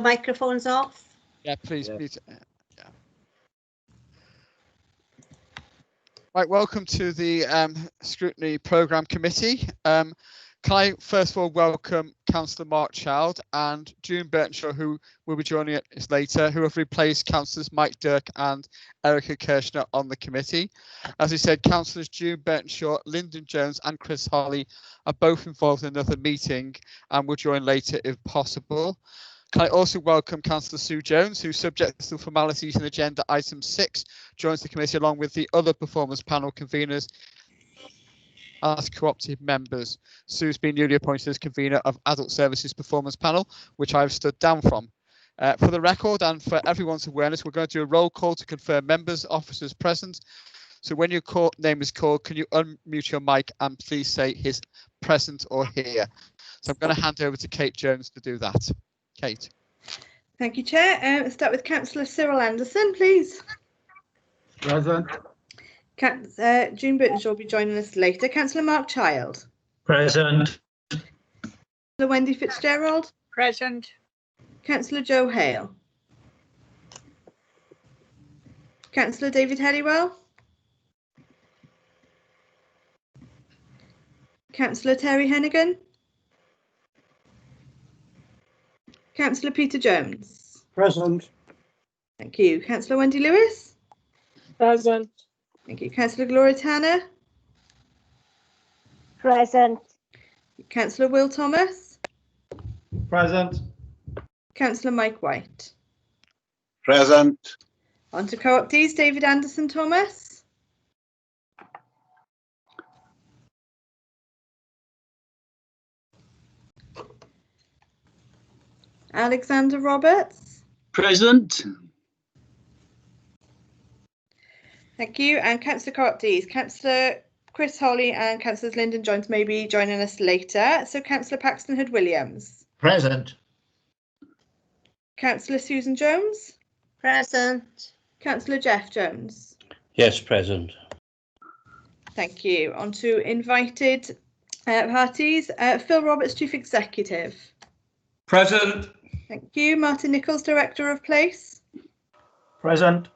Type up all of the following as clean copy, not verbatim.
microphones off? Yeah, please. Yeah. Right, welcome to the Scrutiny Programme Committee. Can I first of all welcome Councillor Mark Child and June Burtonshaw, who will be joining us later, who have replaced Councillors Mike Dirk and Erica Kirshner on the committee. As I said, Councillors June Burtonshaw, Lyndon Jones and Chris Holly are both involved in another meeting and will join later if possible. Can I also welcome Councillor Sue Jones, who, subject to the formalities in agenda item 6, joins the committee along with the other performance panel conveners as cooperative members. Sue's been newly appointed as convener of Adult Services Performance Panel, which I've stood down from. For the record and for everyone's awareness, we're going to do a roll call to confirm members, officers present. So when your name is called, can you unmute your mic and please say his present or here? So I'm going to hand over to Kate Jones to do that. Kate. Thank you, Chair. Let's start with Councillor Cyril Anderson, please. Present. June Burtonshaw will be joining us later. Councillor Mark Child. Present. Councillor Wendy Fitzgerald. Present. Councillor Joe Hale. Councillor David Helliwell. Councillor Terry Hennigan. Councillor Peter Jones. Present. Thank you. Councillor Wendy Lewis. Present. Thank you. Councillor Gloria Tanner. Present. Councillor Will Thomas. Present. Councillor Mike White. Present. On to co-optees, David Anderson Thomas. Alexander Roberts. Present. Thank you. And Councillor co-optees, Councillor Chris Holly and Councillors Lyndon Jones may be joining us later. So Councillor Paxton Hood Williams. Present. Councillor Susan Jones. Present. Councillor Jeff Jones. Yes, present. Thank you. On to invited parties. Phil Roberts, Chief Executive. Present. Thank you. Martin Nichols, Director of Place. Present.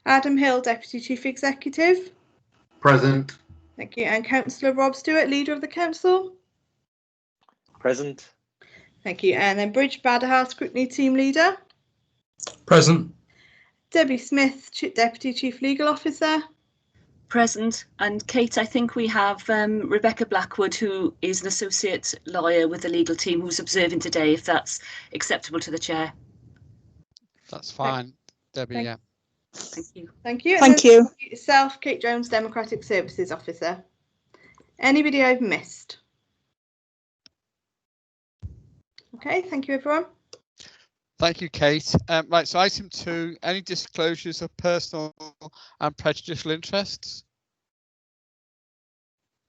Adam Hill, Deputy Chief Executive. Present. Thank you. And Councillor Rob Stewart, Leader of the Council. Present. Thank you. And then Bridge Baderhouse, Scrutiny Team Leader. Present. Debbie Smith, Deputy Chief Legal Officer. Present. And Kate, I think we have Rebecca Blackwood, who is an associate lawyer with the legal team, who's observing today, if that's acceptable to the chair. That's fine, Debbie. Yeah. Thank you. Thank you. Thank you. Yourself, Kate Jones, Democratic Services Officer. Anybody I've missed? Okay, thank you, everyone. Thank you, Kate. Right, so item 2, any disclosures of personal and prejudicial interests?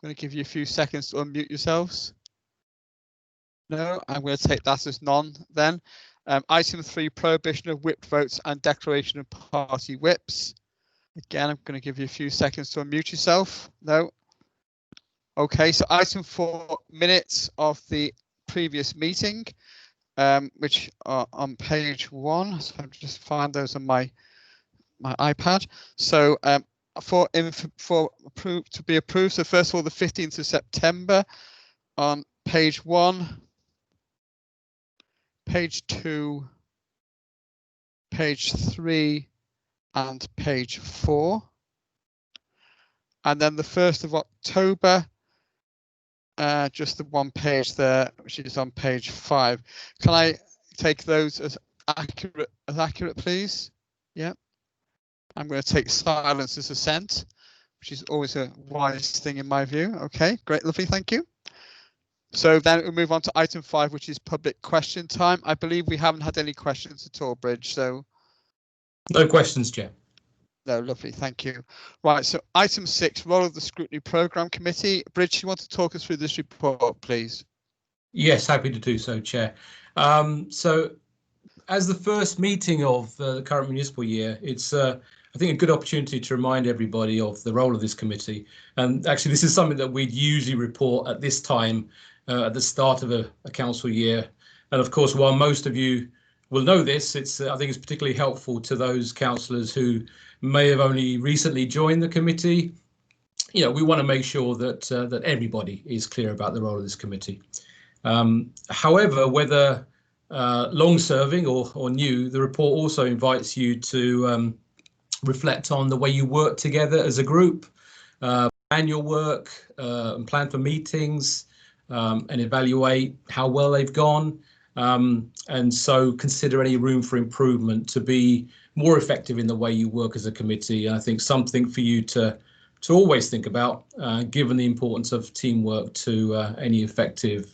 I'm going to give you a few seconds to unmute yourselves. No, I'm going to take that as none then. Item 3, prohibition of whipped votes and declaration of party whips. Again, I'm going to give you a few seconds to unmute yourself. No. Okay, so item 4, minutes of the previous meeting, which are on page 1. So I'll just find those on my iPad. So to be approved. So first of all, the 15th of September on page 1. Page 2, page 3, and page 4. And then the 1st of October, just the one page there, which is on page 5. Can I take those as accurate, please? Yeah. I'm going to take silence as assent, which is always a wise thing in my view. Okay, great, lovely, thank you. So then we'll move on to item 5, which is public question time. I believe we haven't had any questions at all, Bridge. So No questions, Chair. no, lovely, thank you. Right, so item 6, role of the Scrutiny Programme Committee. Bridge, you want to talk us through this report, please? Yes, happy to do so, Chair. So as the first meeting of the current municipal year, it's I think a good opportunity to remind everybody of the role of this committee. And actually, this is something that we'd usually report at this time at the start of a council year. And of course, while most of you will know this. I think it's particularly helpful to those councillors who may have only recently joined the committee. You know, we want to make sure that that everybody is clear about the role of this committee. However, whether long-serving or new, the report also invites you to reflect on the way you work together as a group, plan your work, and plan for meetings, and evaluate how well they've gone. And so consider any room for improvement to be more effective in the way you work as a committee. I think something for you to always think about, given the importance of teamwork to any effective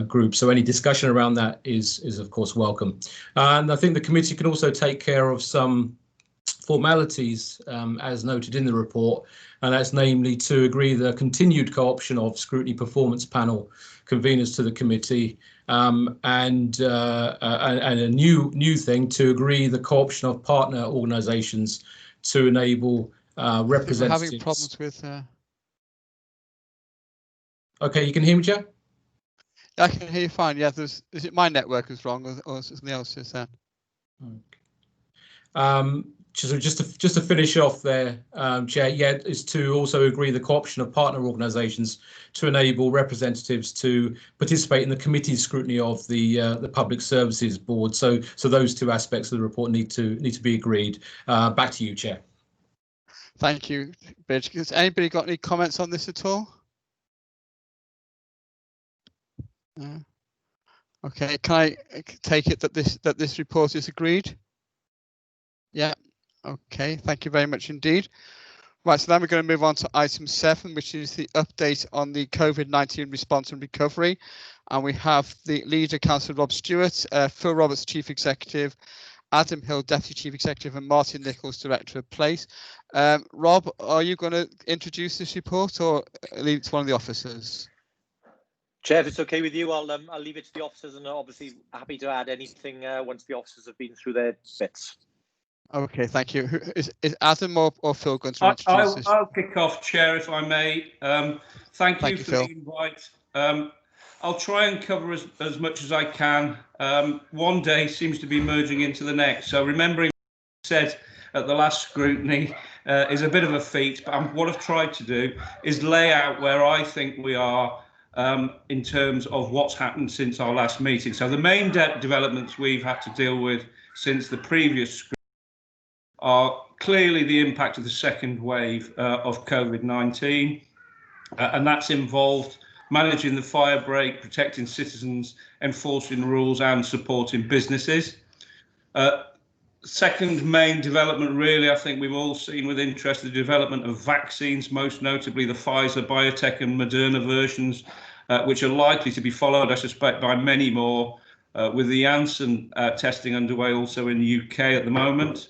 group. So any discussion around that is of course welcome. And I think the committee can also take care of some formalities as noted in the report, and that's namely to agree the continued co-option of scrutiny performance panel conveners to the committee, and a new thing to agree the co-option of partner organisations to enable representatives. We're having problems with. Okay, you can hear me, Chair? I can hear you fine. Yeah, is it my network is wrong or something else is there? So just to finish off there, Chair, is to also agree the co-option of partner organisations to enable representatives to participate in the committee's scrutiny of the Public Services Board. So those two aspects of the report need to be agreed. Back to you, Chair. Thank you, Bridge. Has anybody got any comments on this at all? No. Okay, can I take it that this report is agreed? Yeah. Okay, thank you very much indeed. Right, so then we're going to move on to item 7, which is the update on the COVID-19 response and recovery. And we have the leader, Councillor Rob Stewart, Phil Roberts, Chief Executive, Adam Hill, Deputy Chief Executive, and Martin Nichols, Director of Place. Rob, are you going to introduce this report or leave it to one of the officers? Chair, if it's okay with you, I'll leave it to the officers, and obviously happy to add anything once the officers have been through their bits. Okay, thank you. Is Adam or Phil going to introduce this? I'll kick off, Chair, if I may. Thank you for Phil. the invite. I'll try and cover as much as I can. One day seems to be merging into the next. So remembering what I said at the last scrutiny is a bit of a feat, but what I've tried to do is lay out where I think we are in terms of what's happened since our last meeting. So the main developments we've had to deal with since the previous scrutiny are clearly the impact of the second wave of COVID-19, and that's involved managing the fire break, protecting citizens, enforcing rules and supporting businesses. Second main development, really, I think we've all seen with interest the development of vaccines, most notably the Pfizer, BioNTech and Moderna versions, which are likely to be followed, I suspect, by many more, with the Janssen testing underway also in the UK at the moment.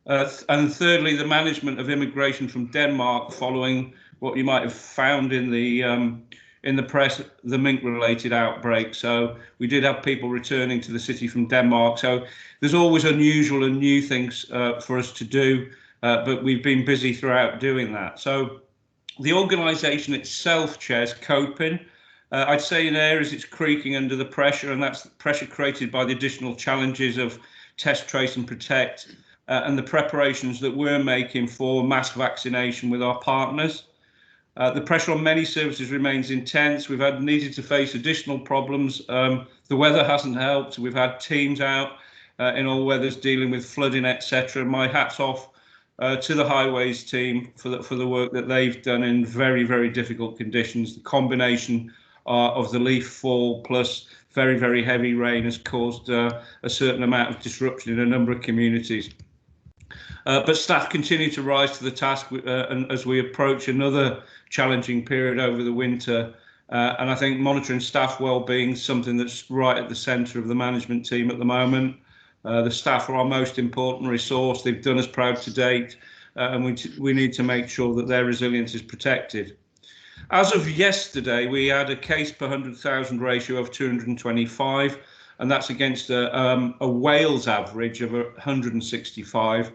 And thirdly, the management of immigration from Denmark following what you might have found in the press, the mink-related outbreak. So we did have people returning to the city from Denmark. So there's always unusual and new things for us to do, but we've been busy throughout doing that. So the organisation itself, Chair, is coping. I'd say in areas it's creaking under the pressure, and that's the pressure created by the additional challenges of test, trace and protect, and the preparations that we're making for mass vaccination with our partners. The pressure on many services remains intense. We've needed to face additional problems. The weather hasn't helped. We've had teams out in all weathers dealing with flooding, etc. My hat's off to the highways team for the work that they've done in very, very difficult conditions. The combination of the leaf fall plus very, very heavy rain has caused a certain amount of disruption in a number of communities. But staff continue to rise to the task and as we approach another challenging period over the winter. And I think monitoring staff well-being is something that's right at the centre of the management team at the moment. The staff are our most important resource. They've done us proud to date, and we need to make sure that their resilience is protected. As of yesterday, we had a case per 100,000 ratio of 225, and that's against a Wales average of 165.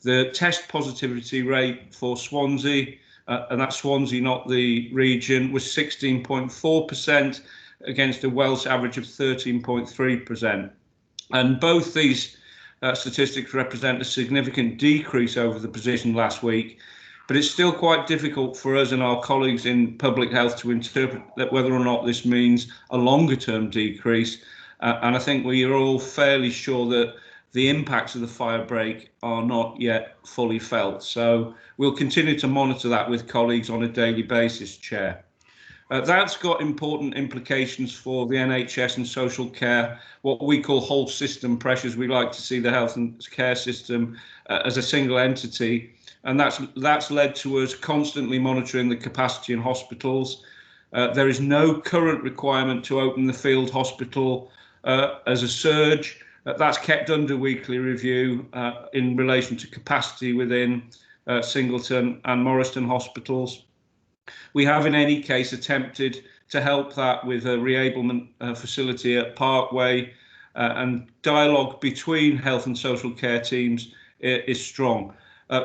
The test positivity rate for Swansea, and that's Swansea, not the region, was 16.4% against a Welsh average of 13.3%. And both these statistics represent a significant decrease over the position last week, but it's still quite difficult for us and our colleagues in public health to interpret that whether or not this means a longer term decrease. And I think we are all fairly sure that the impacts of the fire break are not yet fully felt. So we'll continue to monitor that with colleagues on a daily basis, Chair. That's got important implications for the NHS and social care, what we call whole system pressures. We like to see the health and care system as a single entity, and that's led to us constantly monitoring the capacity in hospitals. There is no current requirement to open the field hospital as a surge. That's kept under weekly review in relation to capacity within Singleton and Morriston hospitals. We have in any case attempted to help that with a reablement facility at Parkway, and dialogue between health and social care teams is strong.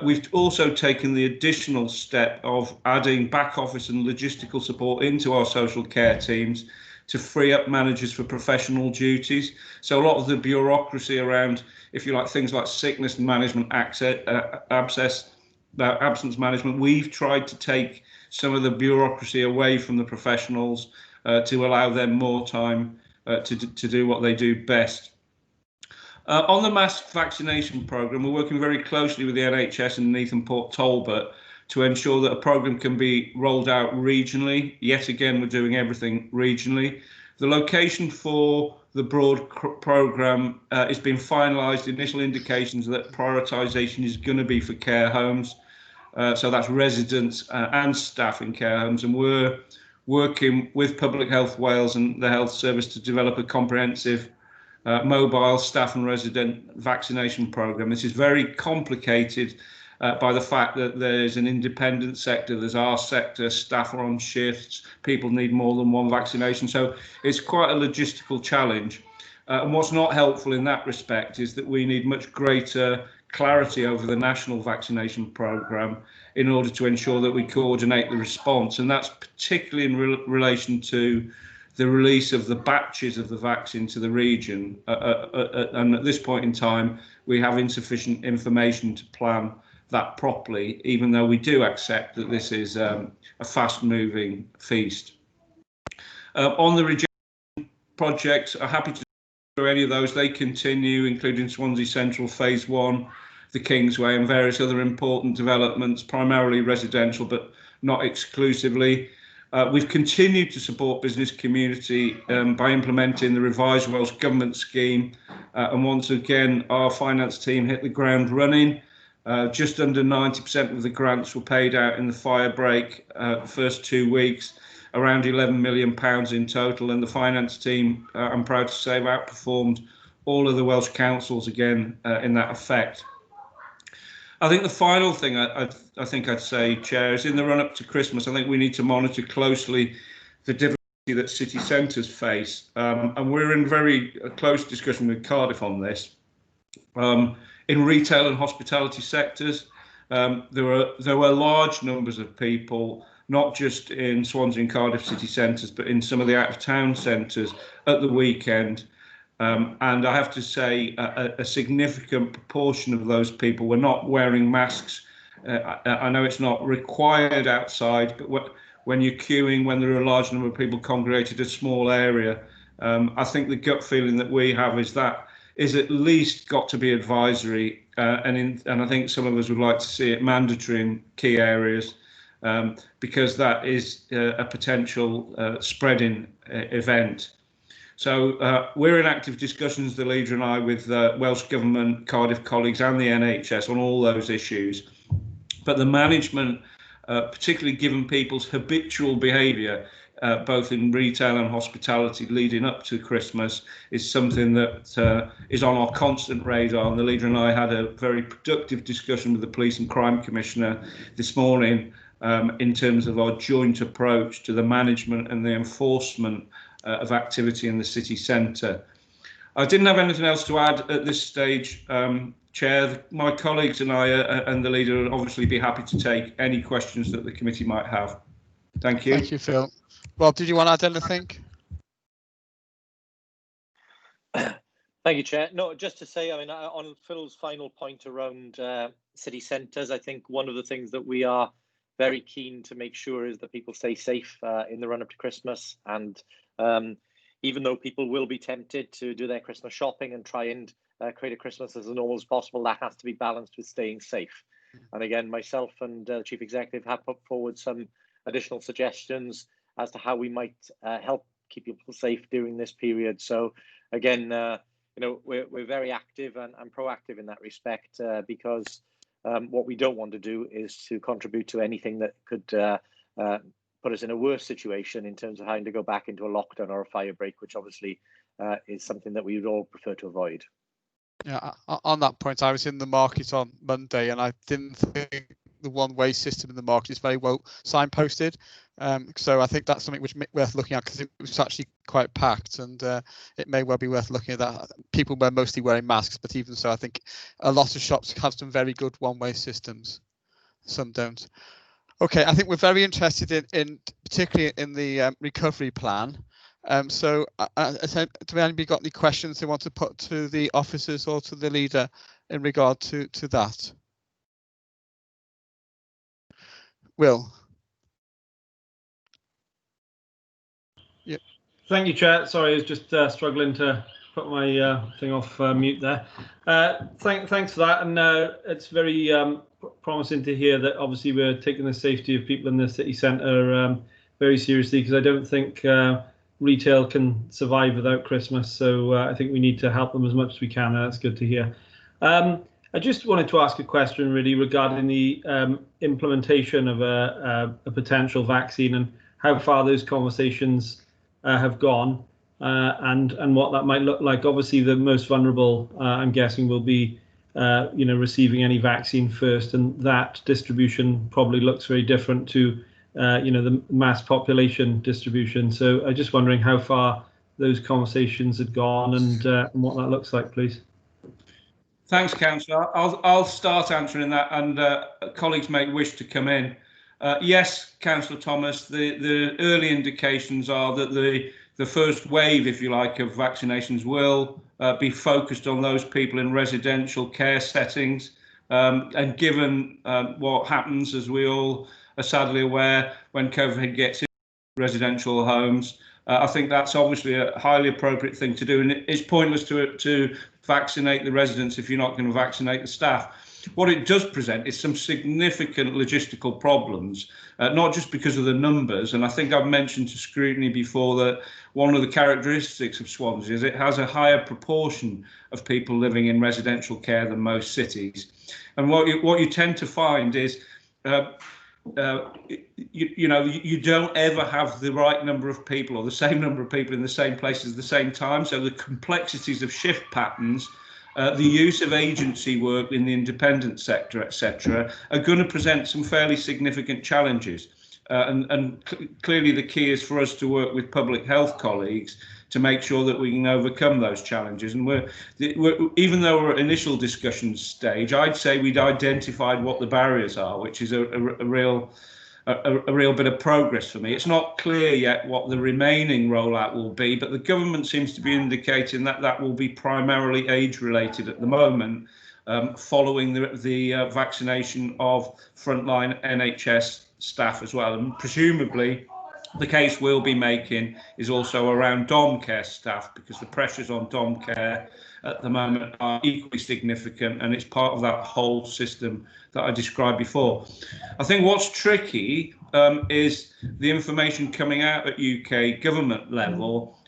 We've also taken the additional step of adding back office and logistical support into our social care teams to free up managers for professional duties. So a lot of the bureaucracy around, if you like, things like sickness management, absence management, we've tried to take some of the bureaucracy away from the professionals to allow them more time to do what they do best. On the mass vaccination programme, we're working very closely with the NHS and Neath and Port Talbot to ensure that a programme can be rolled out regionally. Yet again, we're doing everything regionally. The location for the broad programme is being finalised. Initial indications that prioritisation is going to be for care homes. So that's residents and staff in care homes, and we're working with Public Health Wales and the Health Service to develop a comprehensive mobile staff and resident vaccination programme. This is very complicated by the fact that there's an independent sector, there's our sector, staff are on shifts, people need more than one vaccination, so it's quite a logistical challenge. And what's not helpful in that respect is that we need much greater clarity over the national vaccination programme in order to ensure that we coordinate the response, and that's particularly in relation to the release of the batches of the vaccine to the region. And at this point in time, we have insufficient information to plan that properly, even though we do accept that this is a fast-moving feast. On the regeneration projects, I'm happy to go through any of those. They continue, including Swansea Central Phase 1, the Kingsway and various other important developments, primarily residential, but not exclusively. We've continued to support business community by implementing the revised Welsh Government scheme. And once again, our finance team hit the ground running. Just under 90% of the grants were paid out in the fire break the first 2 weeks, around £11 million in total. And the finance team, I'm proud to say, have outperformed all of the Welsh councils again in that effect. I think the final thing I think I'd say, Chair, is in the run-up to Christmas, I think we need to monitor closely the difficulty that city centres face. And we're in very close discussion with Cardiff on this. In retail and hospitality sectors, there were large numbers of people, not just in Swansea and Cardiff city centres, but in some of the out-of-town centres at the weekend. And I have to say a significant proportion of those people were not wearing masks. I know it's not required outside, but when you're queuing, when there are a large number of people congregated in a small area, I think the gut feeling that we have is that is at least got to be advisory, and I think some of us would like to see it mandatory in key areas, because that is a potential spreading event. So we're in active discussions, the leader and I, with Welsh Government, Cardiff colleagues and the NHS on all those issues. But the management, particularly given people's habitual behaviour, both in retail and hospitality leading up to Christmas, is something that is on our constant radar. And the leader and I had a very productive discussion with the Police and Crime Commissioner this morning in terms of our joint approach to the management and the enforcement of activity in the city centre. I didn't have anything else to add at this stage, Chair. My colleagues and I and the leader will obviously be happy to take any questions that the committee might have. Thank you. Thank you, Phil. Rob, did you want to add anything? Thank you, Chair. No, just to say, I mean, on Phil's final point around city centres, I think one of the things that we are very keen to make sure is that people stay safe in the run up to Christmas. And even though people will be tempted to do their Christmas shopping and try and create a Christmas as normal as possible, that has to be balanced with staying safe. And again, myself and the Chief Executive have put forward some additional suggestions as to how we might help keep people safe during this period. So again, you know, we're very active and proactive in that respect because what we don't want to do is to contribute to anything that could put us in a worse situation in terms of having to go back into a lockdown or a fire break, which obviously is something that we would all prefer to avoid. Yeah, on that point, I was in the market on Monday and I didn't think the one-way system in the market is very well signposted. So I think that's something which worth looking at because it was actually quite packed, and it may well be worth looking at that. People were mostly wearing masks, but even so, I think a lot of shops have some very good one-way systems. Some don't. Okay, I think we're very interested in particularly in the recovery plan. So do anybody got any questions they want to put to the officers or to the leader in regard to that? Will. Yeah. Thank you, Chair. Sorry, I was just struggling to put my thing off mute there. Thanks for that, and it's very promising to hear that obviously we're taking the safety of people in the city centre very seriously, because I don't think retail can survive without Christmas. So I think we need to help them as much as we can. That's good to hear. I just wanted to ask a question really regarding the implementation of a potential vaccine and how far those conversations have gone and what that might look like. Obviously, the most vulnerable, I'm guessing, will be receiving any vaccine first, and that distribution probably looks very different to the mass population distribution. So I'm just wondering how far those conversations had gone and what that looks like, please. Thanks, Councillor. I'll start answering that, and colleagues may wish to come in. Yes, Councillor Thomas, the early indications are that the first wave, if you like, of vaccinations will be focused on those people in residential care settings. And given what happens, as we all are sadly aware, when COVID gets into residential homes, I think that's obviously a highly appropriate thing to do. And it's pointless to vaccinate the residents if you're not going to vaccinate the staff. What it does present is some significant logistical problems, not just because of the numbers. And I think I've mentioned to scrutiny before that one of the characteristics of Swansea is it has a higher proportion of people living in residential care than most cities. And what you tend to find is you don't ever have the right number of people or the same number of people in the same places at the same time. So the complexities of shift patterns, the use of agency work in the independent sector, etc., are going to present some fairly significant challenges. And clearly the key is for us to work with public health colleagues to make sure that we can overcome those challenges. And we're even though we're at initial discussion stage, I'd say we'd identified what the barriers are, which is a real bit of progress for me. It's not clear yet what the remaining rollout will be, but the government seems to be indicating that that will be primarily age-related at the moment, following the vaccination of frontline NHS staff as well. And presumably the case we'll be making is also around dom care staff, because the pressures on dom care at the moment are equally significant, and it's part of that whole system that I described before. I think what's tricky is the information coming out at UK government level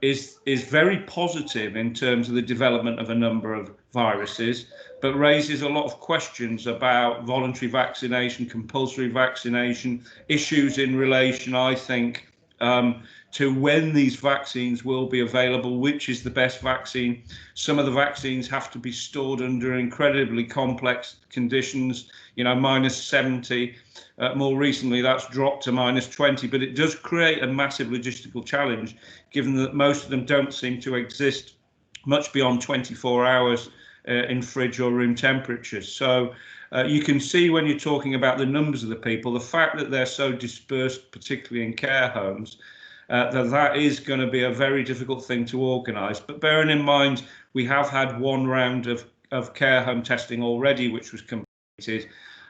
is very positive in terms of the development of a number of viruses, but raises a lot of questions about voluntary vaccination, compulsory vaccination, issues in relation, I think, to when these vaccines will be available, which is the best vaccine. Some of the vaccines have to be stored under incredibly complex conditions, -70. More recently, that's dropped to -20, but it does create a massive logistical challenge, given that most of them don't seem to exist much beyond 24 hours in fridge or room temperatures. So you can see when you're talking about the numbers of the people, the fact that they're so dispersed, particularly in care homes, that is going to be a very difficult thing to organise. But bearing in mind, we have had one round of care home testing already, which was completed.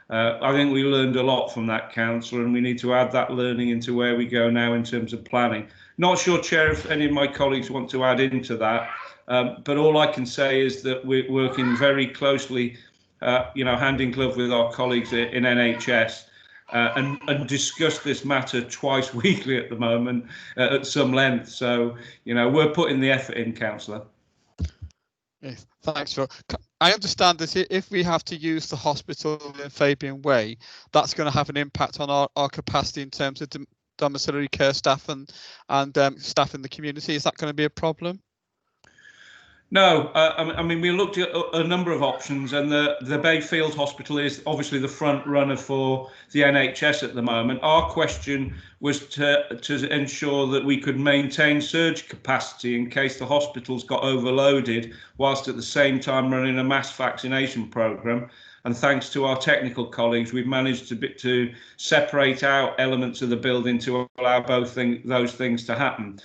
I think we learned a lot from that, Councillor, and we need to add that learning into where we go now in terms of planning. Not sure, Chair, if any of my colleagues want to add into that, but all I can say is that we're working very closely, hand in glove with our colleagues in NHS and discuss this matter twice weekly at the moment at some length. So, we're putting the effort in, Councillor. Yes, thanks, Phil. I understand that if we have to use the hospital in Fabian Way, that's going to have an impact on our capacity in terms of domiciliary care staff and staff in the community. Is that going to be a problem? No, I mean, we looked at a number of options, and the Bayfield Hospital is obviously the front runner for the NHS at the moment. Our question was to ensure that we could maintain surge capacity in case the hospitals got overloaded, whilst at the same time running a mass vaccination programme. And thanks to our technical colleagues, we've managed to separate out elements of the building to allow both those things to happen.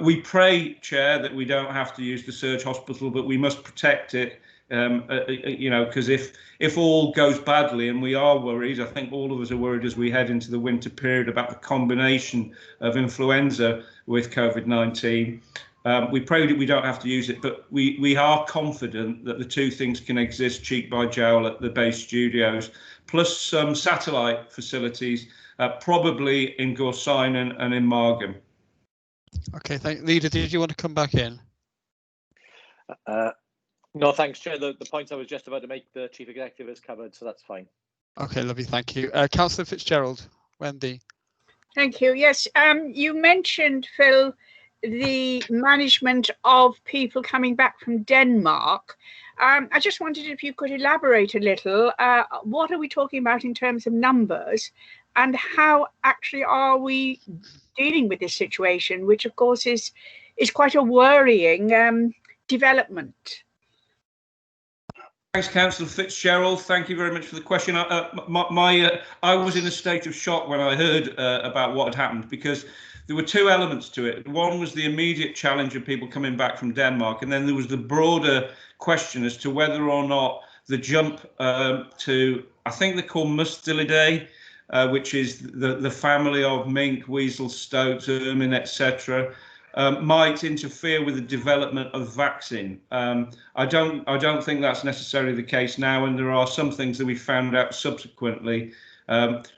We pray, Chair, that we don't have to use the surge hospital, but we must protect it, because if all goes badly, and we are worried, I think all of us are worried as we head into the winter period about the combination of influenza with COVID-19. We pray that we don't have to use it, but we are confident that the two things can exist cheek by jowl at the base studios, plus some satellite facilities, probably in Gorsyne and in Margam. Okay, Leader, did you want to come back in? No, thanks, Chair. The point I was just about to make, the Chief Executive has covered, so that's fine. Okay, lovely, thank you. Councillor Fitzgerald, Wendy. Thank you. Yes, you mentioned, Phil, the management of people coming back from Denmark. I just wondered if you could elaborate a little. What are we talking about in terms of numbers, and how actually are we dealing with this situation, which of course is quite a worrying development? Thanks, Councillor Fitzgerald. Thank you very much for the question. I was in a state of shock when I heard about what had happened, because there were two elements to it. One was the immediate challenge of people coming back from Denmark, and then there was the broader question as to whether or not the jump to, I think they're called Mustelidae, which is the family of mink, weasel, stoats, ermine, etc., might interfere with the development of vaccine. I don't think that's necessarily the case now, and there are some things that we found out subsequently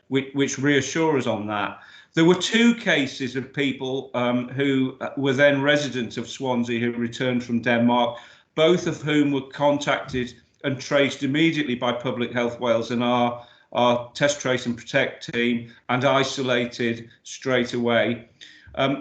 which reassure us on that. There were two cases of people who were then residents of Swansea who returned from Denmark, both of whom were contacted and traced immediately by Public Health Wales and our Test, Trace and Protect team, and isolated straight away.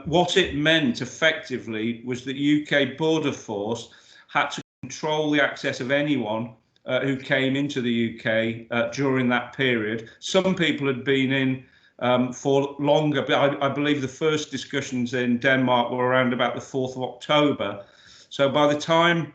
What it meant effectively was that UK Border Force had to control the access of anyone who came into the UK during that period. Some people had been in for longer, but I believe the first discussions in Denmark were around about the 4th of October. So by the time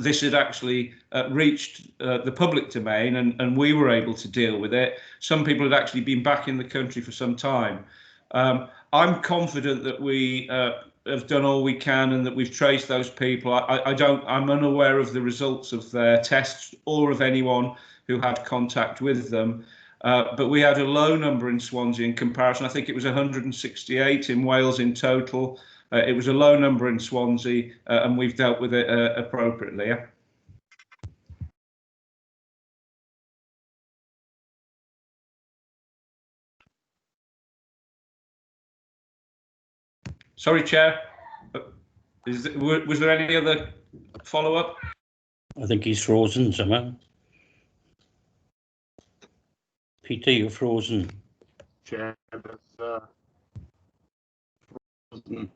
this had actually reached the public domain and we were able to deal with it, some people had actually been back in the country for some time. I'm confident that we have done all we can and that we've traced those people. I'm unaware of the results of their tests or of anyone who had contact with them. But we had a low number in Swansea in comparison. I think it was 168 in Wales in total. It was a low number in Swansea, and we've dealt with it appropriately. Yeah? Sorry, Chair. Was there any other follow-up? I think he's frozen somehow. Peter, you're frozen. Chair, frozen.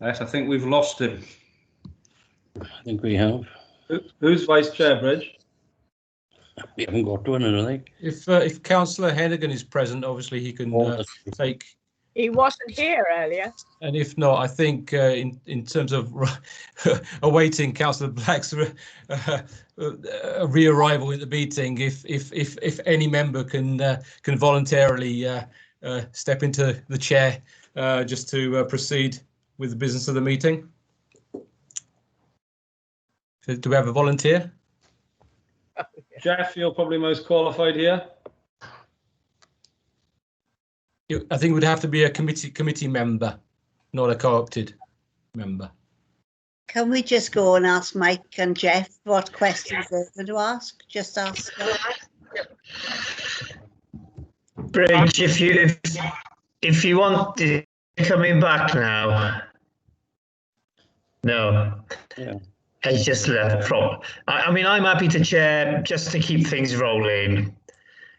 Yes, I think we've lost him. I think we have. Who's Vice Chair, Bridge? We haven't got one, have they? If Councillor Hennigan is present, obviously he can take. He wasn't here earlier. And if not, I think in terms of awaiting Councillor Black's re-arrival in the meeting, if any member can voluntarily step into the chair just to proceed with the business of the meeting. So, do we have a volunteer? Jeff, you're probably most qualified here. I think it would have to be a committee member, not a co-opted member. Can we just go and ask Mike and Jeff what questions they're going to ask? Just ask them. Bridge, if you want, coming back now. No. Yeah. He's just left. I mean, I'm happy to chair just to keep things rolling.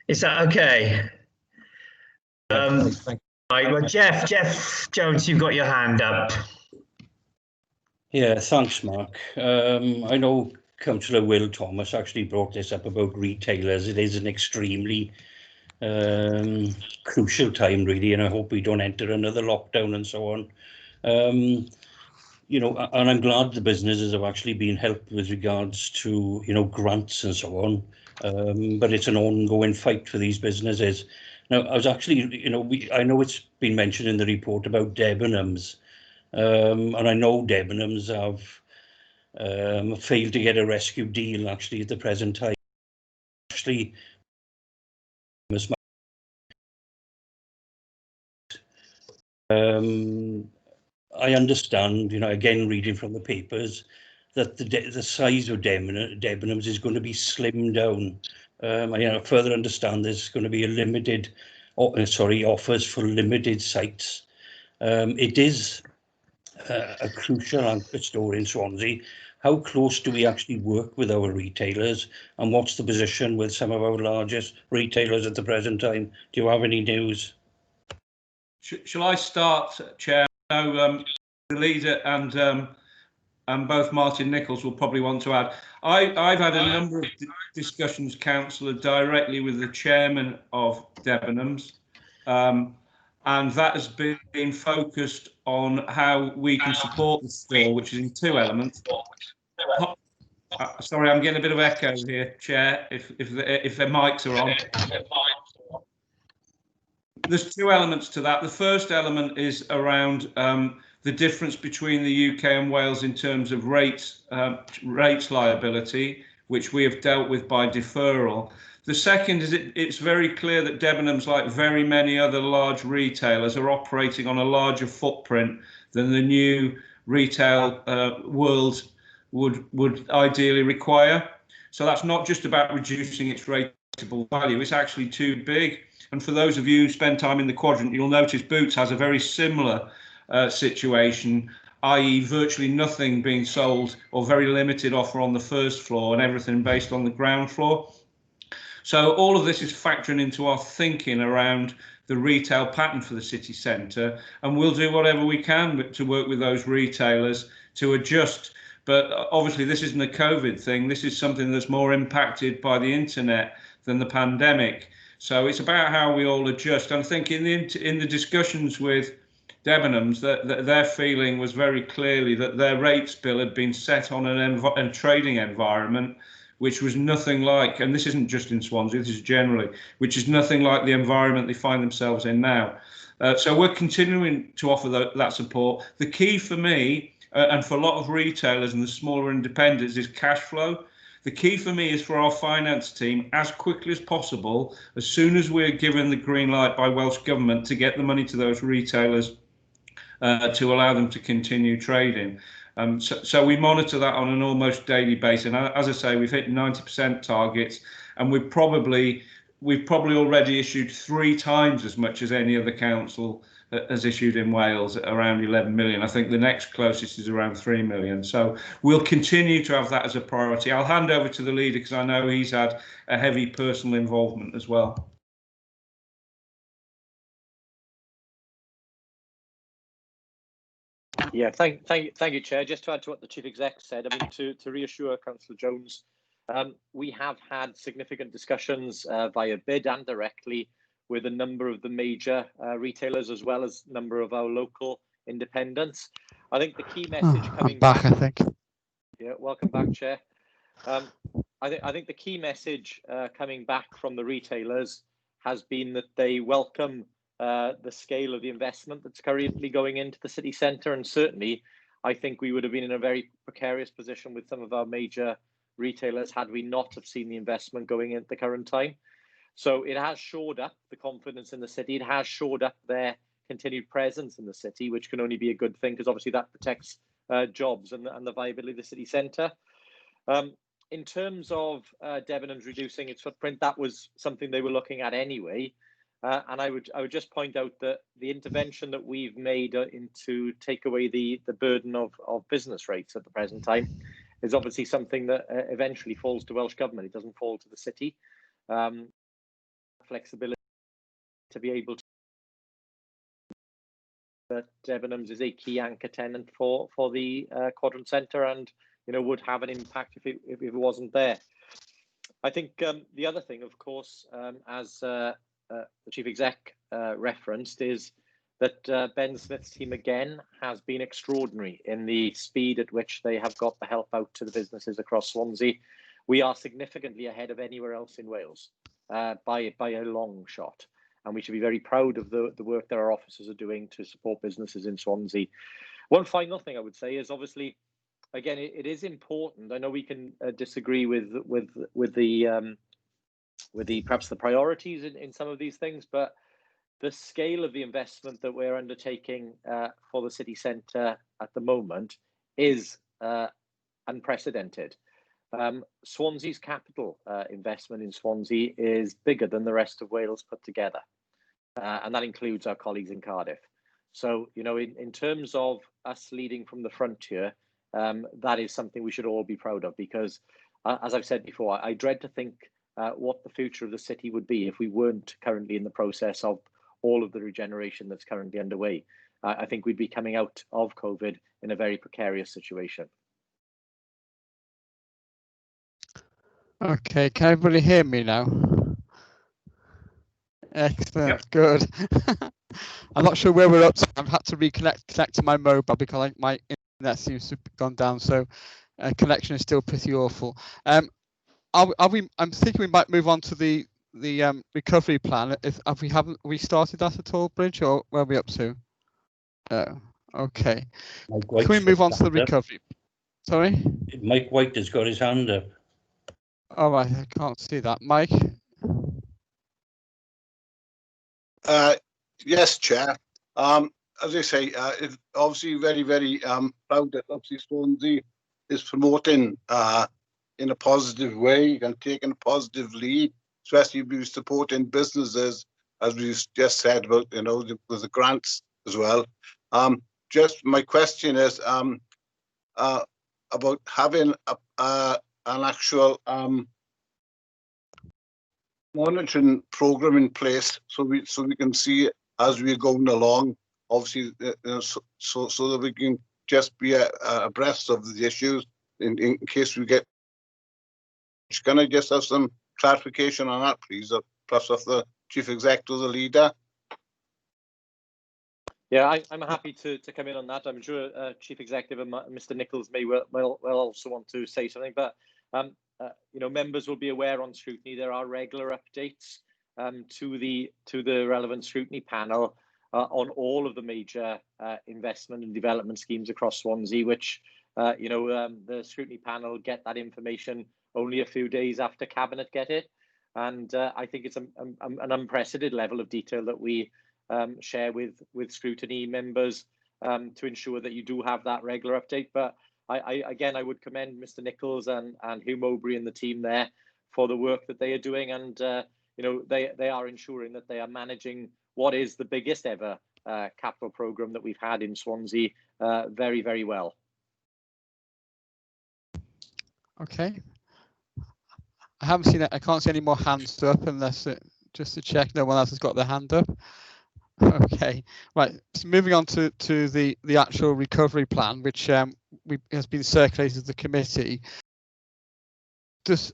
Is that okay? Right, well, Jeff Jones, you've got your hand up. Yeah, thanks, Mark. I know Councillor Will Thomas actually brought this up about retailers. It is an extremely crucial time, really, and I hope we don't enter another lockdown and so on. You know, and I'm glad the businesses have actually been helped with regards to, you know, grants and so on. But it's an ongoing fight for these businesses. Now, I was actually, you know, I know it's been mentioned in the report about Debenhams, and I know Debenhams have failed to get a rescue deal actually at the present time. Actually, I understand, you know, again, reading from the papers, that the size of Debenhams is going to be slimmed down. I further understand there's going to be a limited, offers for limited sites. It is a crucial anchor store in Swansea. How close do we actually work with our retailers, and what's the position with some of our largest retailers at the present time? Do you have any news? Shall I start, Chair? No, the leader and both Martin Nichols will probably want to add. I've had a number of discussions, Councillor, directly with the chairman of Debenhams, and that has been focused on how we can support the store, which is in two elements. Sorry, I'm getting a bit of echo here, Chair, if their mics are on. There's two elements to that. The first element is around the difference between the UK and Wales in terms of rates liability, which we have dealt with by deferral. The second is it's very clear that Debenhams, like very many other large retailers, are operating on a larger footprint than the new retail world would ideally require. So that's not just about reducing its rateable value, it's actually too big. And for those of you who spend time in the quadrant, you'll notice Boots has a very similar situation, i.e. virtually nothing being sold or very limited offer on the first floor and everything based on the ground floor. So all of this is factoring into our thinking around the retail pattern for the city centre, and we'll do whatever we can to work with those retailers to adjust. But obviously this isn't a COVID thing, this is something that's more impacted by the internet than the pandemic. So it's about how we all adjust. And I think in the discussions with Debenhams, that their feeling was very clearly that their rates bill had been set on a trading environment which was nothing like, and this isn't just in Swansea, this is generally, which is nothing like the environment they find themselves in now. So we're continuing to offer that support. The key for me, and for a lot of retailers and the smaller independents, is cash flow. The key for me is for our finance team, as quickly as possible, as soon as we're given the green light by Welsh Government, to get the money to those retailers to allow them to continue trading. So we monitor that on an almost daily basis. And as I say, we've hit 90% targets, and we've probably already issued 3 times as much as any other council has issued in Wales, at around 11 million. I think the next closest is around 3 million. So we'll continue to have that as a priority. I'll hand over to the leader because I know he's had a heavy personal involvement as well. Yeah, thank you, Chair. Just to add to what the Chief Exec said, I mean, to reassure Councillor Jones, We have had significant discussions via bid and directly with a number of the major retailers, as well as a number of our local independents. I think the key message coming back, I think. Yeah, welcome back, Chair. I think the key message coming back from the retailers has been that they welcome the scale of the investment that's currently going into the city centre, and certainly I think we would have been in a very precarious position with some of our major retailers had we not have seen the investment going in at the current time. So it has shored up the confidence in the city. It has shored up their continued presence in the city, which can only be a good thing, because obviously that protects jobs and the viability of the city centre. In terms of Debenhams reducing its footprint, that was something they were looking at anyway. And I would just point out that the intervention that we've made into take away the burden of business rates at the present time is obviously something that eventually falls to Welsh Government. It doesn't fall to the city. Flexibility to be able to. That Debenhams is a key anchor tenant for the Quadrant Centre, and would have an impact if it wasn't there. I think the other thing, of course, as the Chief Exec referenced, is that Ben Smith's team again has been extraordinary in the speed at which they have got the help out to the businesses across Swansea. We are significantly ahead of anywhere else in Wales by a long shot. And we should be very proud of the work that our officers are doing to support businesses in Swansea. One final thing I would say is, obviously, again, it is important. I know we can disagree with the perhaps the priorities in some of these things, but the scale of the investment that we're undertaking for the city centre at the moment is unprecedented. Swansea's capital investment in Swansea is bigger than the rest of Wales put together. And that includes our colleagues in Cardiff. So, in terms of us leading from the frontier, that is something we should all be proud of, because, as I've said before, I dread to think what the future of the city would be if we weren't currently in the process of all of the regeneration that's currently underway. I think we'd be coming out of COVID in a very precarious situation. Okay, can everybody hear me now? Excellent, yep. Good. I'm not sure where we're up to. I've had to connect to my mobile because my internet seems to have gone down, so connection is still pretty awful. I'm thinking we might move on to the recovery plan. Have we started that at all, Bridge, or where are we up to? Okay. Can we move on to the recovery? Sorry? Mike White has got his hand up. All right, I can't see that. Mike? Yes, Chair. As I say, it's obviously very, very proud that obviously Swansea is promoting in a positive way and taking a positive lead, especially with supporting businesses, as we just said about, the grants as well. Just my question is about having an actual monitoring program in place, so we can see as we're going along, obviously, so that we can just be abreast of the issues in case we get. Can I just have some clarification on that, please, perhaps of the Chief Executive or the leader? Yeah, I'm happy to come in on that. I'm sure Chief Executive and Mr. Nichols may well also want to say something, but members will be aware on scrutiny there are regular updates to the relevant scrutiny panel on all of the major investment and development schemes across Swansea, which the scrutiny panel get that information only a few days after Cabinet get it, and I think it's an unprecedented level of detail that we share with scrutiny members to ensure that you do have that regular update. But I would commend Mr. Nichols and Hugh Mowbray and the team there for the work that they are doing, and they are ensuring that they are managing what is the biggest ever capital programme that we've had in Swansea very, very well. Okay. I haven't seen it. I can't see any more hands up unless just to check no one else has got their hand up. Okay, right. So moving on to the actual recovery plan, which has been circulated to the committee. the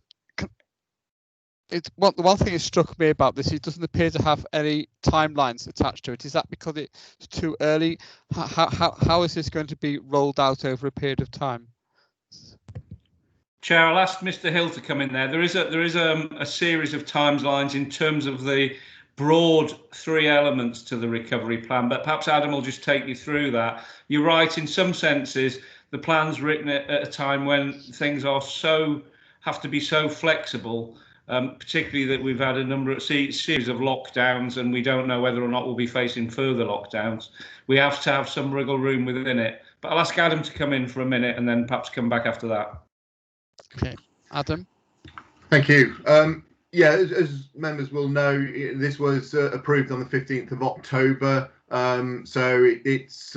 one thing that struck me about this, it doesn't appear to have any timelines attached to it. Is that because it's too early? How is this going to be rolled out over a period of time? Chair, I'll ask Mr. Hill to come in there. There is a series of timelines in terms of the broad 3 elements to the recovery plan, but perhaps Adam will just take you through that. You're right, in some senses, the plan's written at a time when things have to be so flexible, particularly that we've had a number of series of lockdowns, and we don't know whether or not we'll be facing further lockdowns. We have to have some wriggle room within it. But I'll ask Adam to come in for a minute and then perhaps come back after that. Okay, Adam. Thank you. Yeah, as members will know, this was approved on the 15th of October. So it's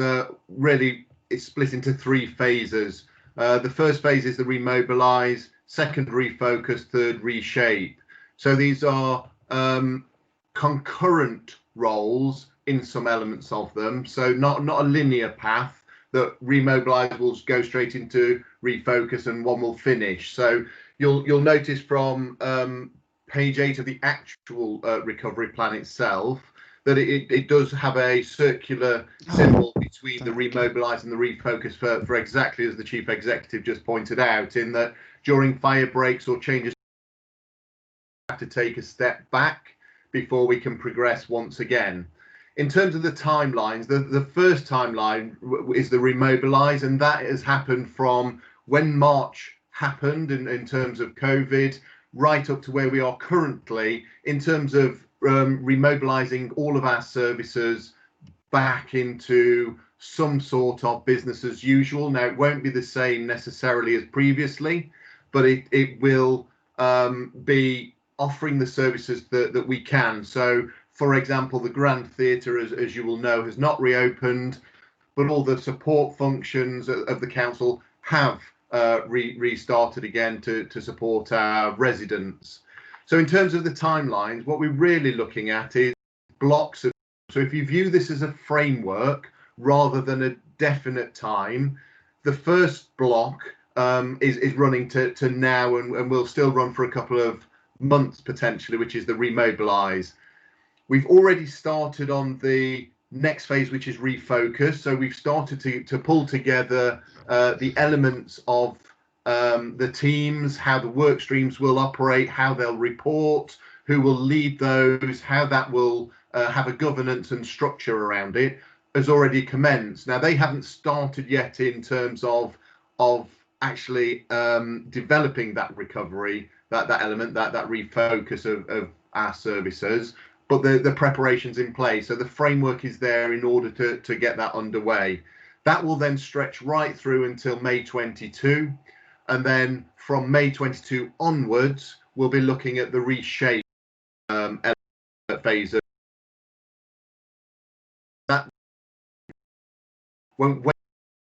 really split into 3 phases. The first phase is the remobilise, second refocus, third reshape. So these are concurrent roles in some elements of them. So not a linear path that remobilise will go straight into refocus and one will finish. So you'll notice from page 8 of the actual recovery plan itself that it does have a circular symbol between the remobilise and the refocus for exactly as the Chief Executive just pointed out, in that during fire breaks or changes we have to take a step back before we can progress once again. In terms of the timelines, the first timeline is the remobilise, and that has happened from when March happened in terms of COVID right up to where we are currently in terms of remobilising all of our services back into some sort of business as usual. Now, it won't be the same necessarily as previously, but it will be offering the services that we can. So, for example, the Grand Theatre, as you will know, has not reopened, but all the support functions of the council have restarted again to support our residents. So in terms of the timelines, what we're really looking at is blocks of, so if you view this as a framework rather than a definite time, the first block is running to now and will still run for a couple of months potentially, which is the remobilise. We've already started on the next phase, which is refocus. So we've started to pull together the elements of the teams, how the work streams will operate, how they'll report, who will lead those, how that will have a governance and structure around it, has already commenced. Now, they haven't started yet in terms of actually developing that recovery, that element, that refocus of our services, but the preparation's in place. So the framework is there in order to get that underway. That will then stretch right through until May 22. And then from May 22 onwards, we'll be looking at the reshape phase of that. Won't wait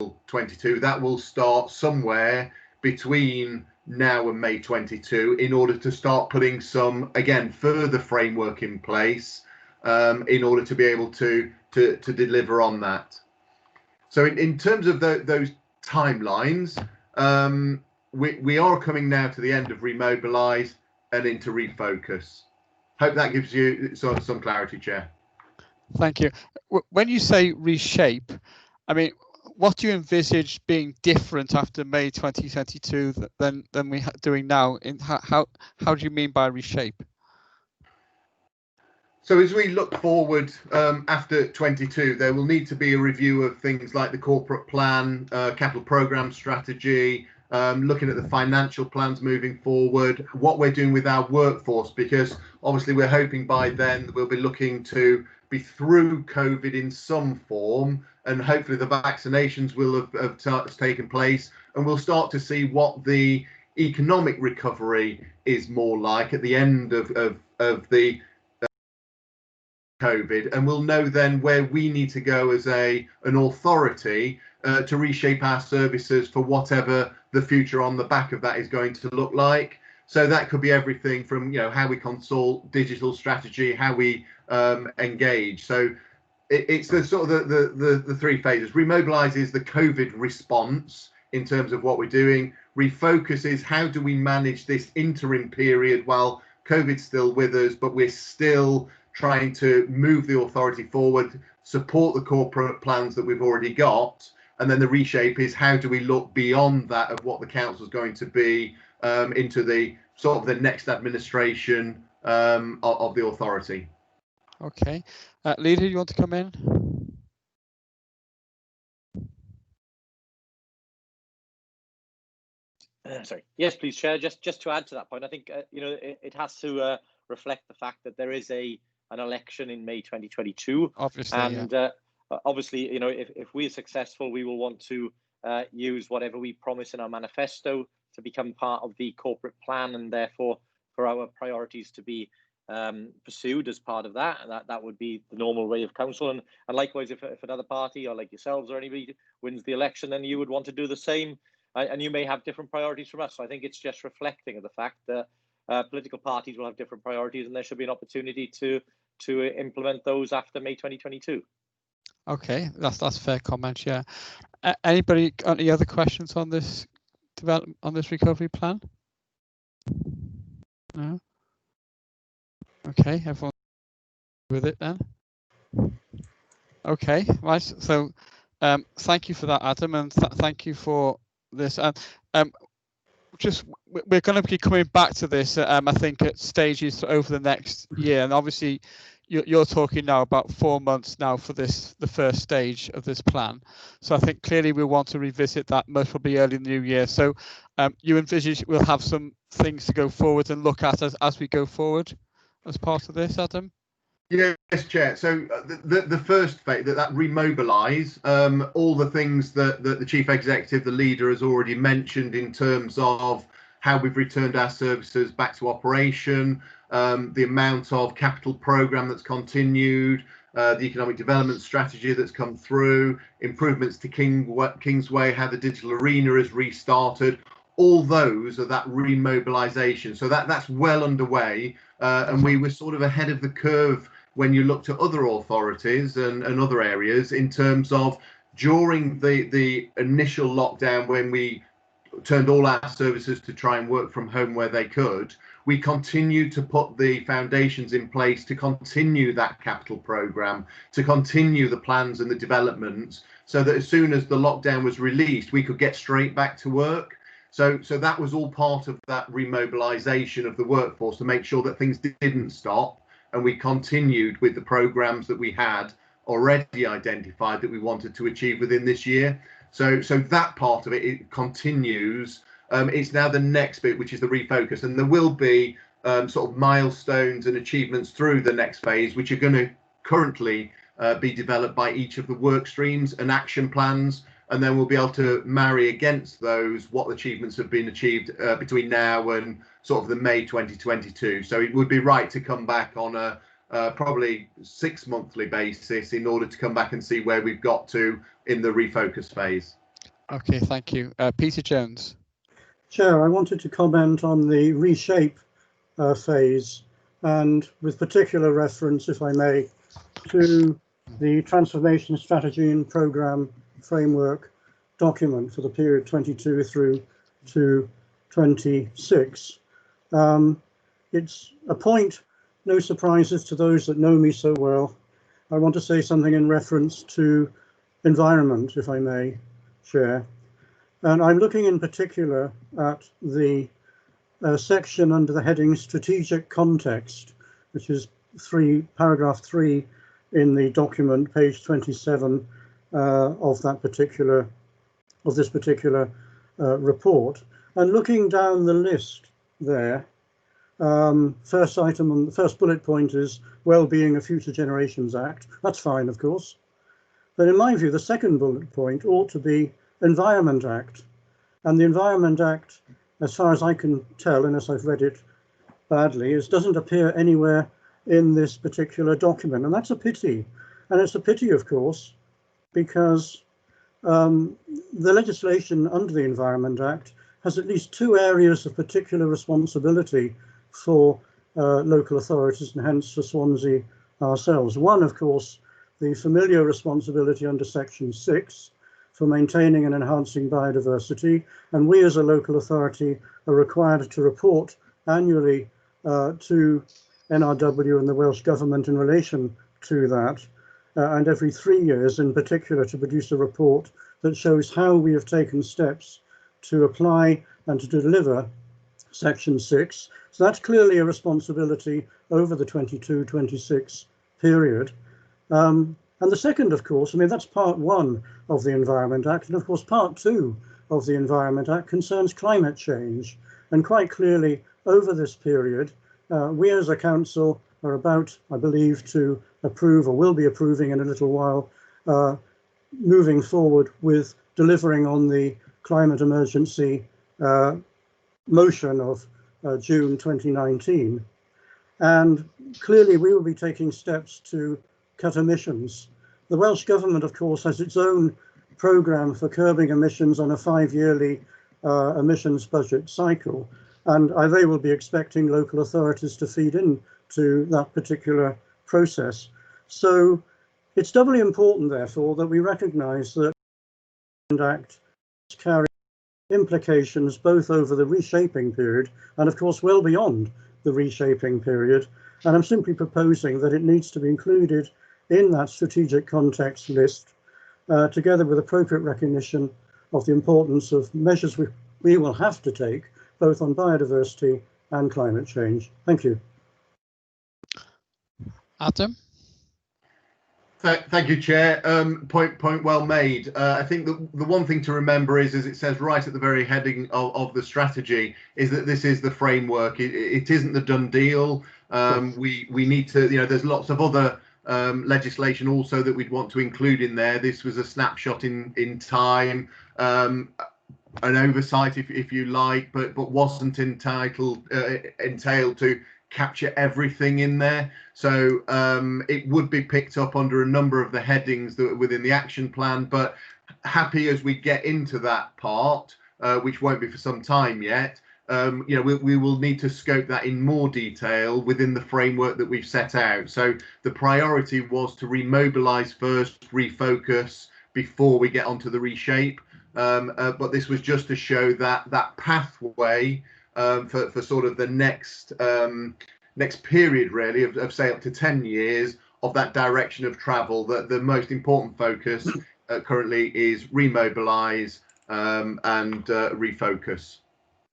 until 22. That will start somewhere between now and May 22 in order to start putting some, again, further framework in place in order to be able to deliver on that. So in terms of those timelines, we are coming now to the end of remobilise and into refocus. Hope that gives you some clarity, Chair. Thank you. When you say reshape, I mean, what do you envisage being different after May 2022 than we're doing now? How do you mean by reshape? So as we look forward after 22, there will need to be a review of things like the corporate plan, capital programme strategy, looking at the financial plans moving forward, what we're doing with our workforce, because obviously we're hoping by then we'll be looking to be through COVID in some form, and hopefully the vaccinations will have taken place, and we'll start to see what the economic recovery is more like at the end of the COVID, and we'll know then where we need to go as an authority to reshape our services for whatever the future on the back of that is going to look like. So that could be everything from how we consult, digital strategy, how we engage. So it's the sort of the 3 phases. Remobilise is the COVID response in terms of what we're doing. Refocus is how do we manage this interim period while COVID's still with us, but we're still trying to move the authority forward, support the corporate plans that we've already got. And then the reshape is how do we look beyond that of what the council is going to be into the sort of the next administration of the authority. Okay. Leader, you want to come in? Sorry. Yes, please, Chair. Just to add to that point, I think it has to reflect the fact that there is an election in May 2022. Obviously, and obviously, if we're successful, we will want to use whatever we promise in our manifesto to become part of the corporate plan, and therefore for our priorities to be pursued as part of that. And that would be the normal way of council. And likewise, if another party or like yourselves or anybody wins the election, then you would want to do the same. And you may have different priorities from us. So I think it's just reflecting of the fact that political parties will have different priorities, and there should be an opportunity to implement those after May 2022. Okay, that's fair comment. Yeah. Anybody got any other questions on this development, on this recovery plan? No. Okay, everyone with it then. Okay, right. So thank you for that, Adam, and thank you for this. We're going to be coming back to this, I think, at stages over the next year, and obviously you're talking now about 4 months now for the first stage of this plan. So I think clearly we want to revisit that most probably early in the new year. So you envisage we'll have some things to go forward and look at as we go forward as part of this, Adam? Yes, Chair. So the first phase, that remobilise, all the things that the Chief Executive, the leader, has already mentioned in terms of how we've returned our services back to operation, the amount of capital programme that's continued, the economic development strategy that's come through, improvements to Kingsway, how the digital arena is restarted. All those are that remobilisation. So that's well underway, and we were sort of ahead of the curve when you looked at other authorities and other areas in terms of during the initial lockdown, when we turned all our services to try and work from home where they could, we continued to put the foundations in place to continue that capital programme, to continue the plans and the developments, so that as soon as the lockdown was released, we could get straight back to work. So that was all part of that remobilisation of the workforce to make sure that things didn't stop, and we continued with the programmes that we had already identified that we wanted to achieve within this year. So that part of it continues. It's now the next bit, which is the refocus, and there will be sort of milestones and achievements through the next phase, which are going to currently be developed by each of the work streams and action plans. And then we'll be able to marry against those what achievements have been achieved between now and sort of the May 2022. So it would be right to come back on a probably 6 monthly basis in order to come back and see where we've got to in the refocus phase. Okay, thank you. Peter Jones. Chair, I wanted to comment on the reshape phase, and with particular reference, if I may, to the transformation strategy and programme framework document for the period 22 through to 26. It's a point, no surprises to those that know me so well. I want to say something in reference to environment, if I may, Chair. And I'm looking in particular at the section under the heading Strategic Context, which is paragraph 3 in the document, page 27 of this particular report. And looking down the list there, first item on the first bullet point is Wellbeing of Future Generations Act. That's fine, of course. But in my view, the second bullet point ought to be Environment Act. And the Environment Act, as far as I can tell, unless I've read it badly, doesn't appear anywhere in this particular document. And that's a pity. And it's a pity, of course, because the legislation under the Environment Act has at least 2 areas of particular responsibility for local authorities, and hence for Swansea ourselves. One, of course, the familiar responsibility under Section 6 for maintaining and enhancing biodiversity, and we as a local authority are required to report annually to NRW and the Welsh Government in relation to that, and every 3 years in particular to produce a report that shows how we have taken steps to apply and to deliver Section 6. So that's clearly a responsibility over the 22-26 period. And the second, of course, I mean, that's part one of the Environment Act. And of course, part two of the Environment Act concerns climate change. And quite clearly, over this period, we as a council are about, I believe, to approve, or will be approving in a little while, moving forward with delivering on the climate emergency motion of June 2019. And clearly we will be taking steps to cut emissions. The Welsh Government, of course, has its own programme for curbing emissions on a 5-yearly emissions budget cycle, and they will be expecting local authorities to feed in to that particular process. So it's doubly important, therefore, that we recognise that the Act carries implications both over the reshaping period and, of course, well beyond the reshaping period. And I'm simply proposing that it needs to be included in that strategic context list, together with appropriate recognition of the importance of measures we will have to take, both on biodiversity and climate change. Thank you. Adam? Thank you, Chair. Point well made. I think the one thing to remember is, as it says right at the very heading of the strategy, is that this is the framework. It isn't the done deal. We need to, there's lots of other legislation also that we'd want to include in there. This was a snapshot in time, an oversight, if you like, but wasn't entailed to capture everything in there. So it would be picked up under a number of the headings that are within the action plan, but happy as we get into that part, which won't be for some time yet, we will need to scope that in more detail within the framework that we've set out. So the priority was to remobilise first, refocus before we get onto the reshape. But this was just to show that pathway for sort of the next period, really, of say up to 10 years of that direction of travel. That the most important focus currently is remobilise and refocus.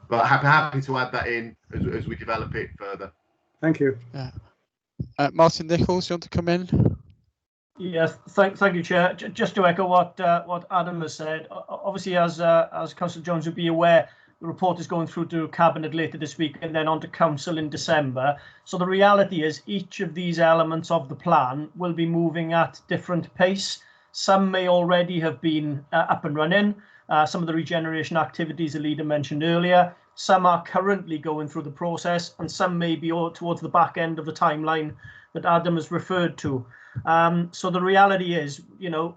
But happy to add that in as we develop it further. Thank you. Yeah. Martin Nichols, you want to come in? Yes, thank you, Chair. Just to echo what Adam has said, obviously, as Councillor Jones would be aware, the report is going through to Cabinet later this week and then on to Council in December. So the reality is each of these elements of the plan will be moving at different pace. Some may already have been up and running. Some of the regeneration activities the leader mentioned earlier. Some are currently going through the process, and some may be towards the back end of the timeline that Adam has referred to. So the reality is,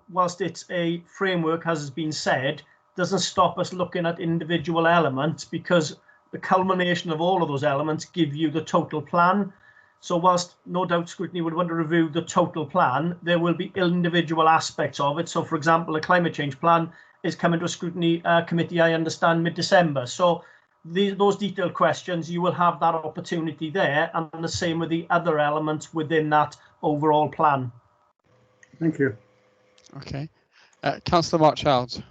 whilst it's a framework, as has been said, doesn't stop us looking at individual elements, because the culmination of all of those elements give you the total plan. So whilst no doubt scrutiny would want to review the total plan, there will be individual aspects of it. So, for example, the climate change plan is coming to a scrutiny committee, I understand, mid-December. So those detailed questions, you will have that opportunity there, and the same with the other elements within that overall plan. Thank you. Okay. Councillor Marchald.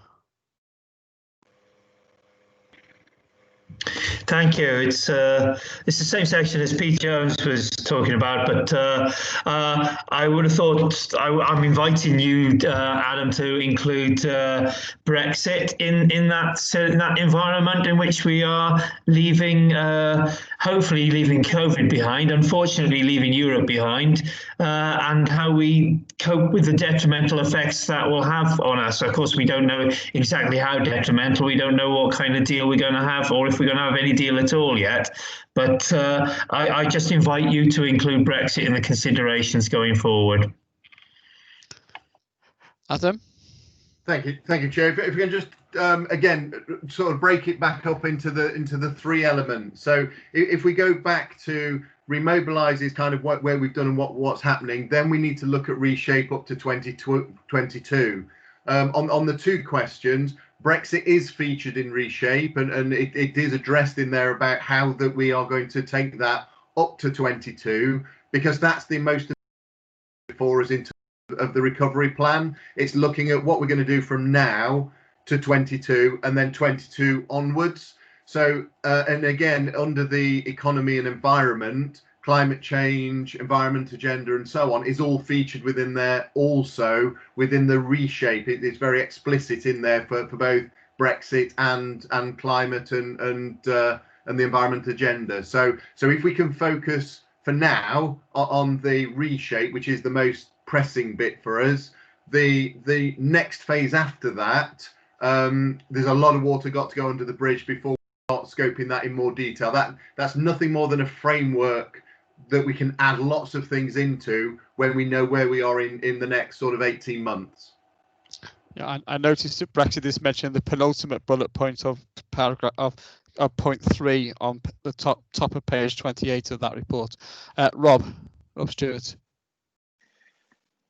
Thank you. It's the same section as Pete Jones was talking about, but I would have thought I'm inviting you, Adam, to include Brexit in that environment in which we are leaving, hopefully leaving COVID behind, unfortunately leaving Europe behind, and how we cope with the detrimental effects that will have on us. Of course, we don't know exactly how detrimental. We don't know what kind of deal we're going to have, or if we're going to have any deal at all yet. But I just invite you to include Brexit in the considerations going forward. Adam? Thank you, Chair. If we can just again sort of break it back up into the three elements. So if we go back to remobilise is kind of where we've done and what's happening, then we need to look at reshape up to 2022. On the two questions, Brexit is featured in Reshape, and it is addressed in there about how that we are going to take that up to 22, because that's the most for us in terms of the recovery plan. It's looking at what we're going to do from now to 22 and then 22 onwards. So, and again, under the economy and environment, climate change, environment agenda and so on is all featured within there, also within the Reshape. It's very explicit in there for both Brexit and climate and the environment agenda. So if we can focus for now on the Reshape, which is the most pressing bit for us, the next phase after that, there's a lot of water got to go under the bridge before we start scoping that in more detail. That's nothing more than a framework that we can add lots of things into when we know where we are in the next sort of 18 months. Yeah, I noticed that Brexit is mentioned in the penultimate bullet point of paragraph of point 3 on the top of page 28 of that report. Rob Stewart.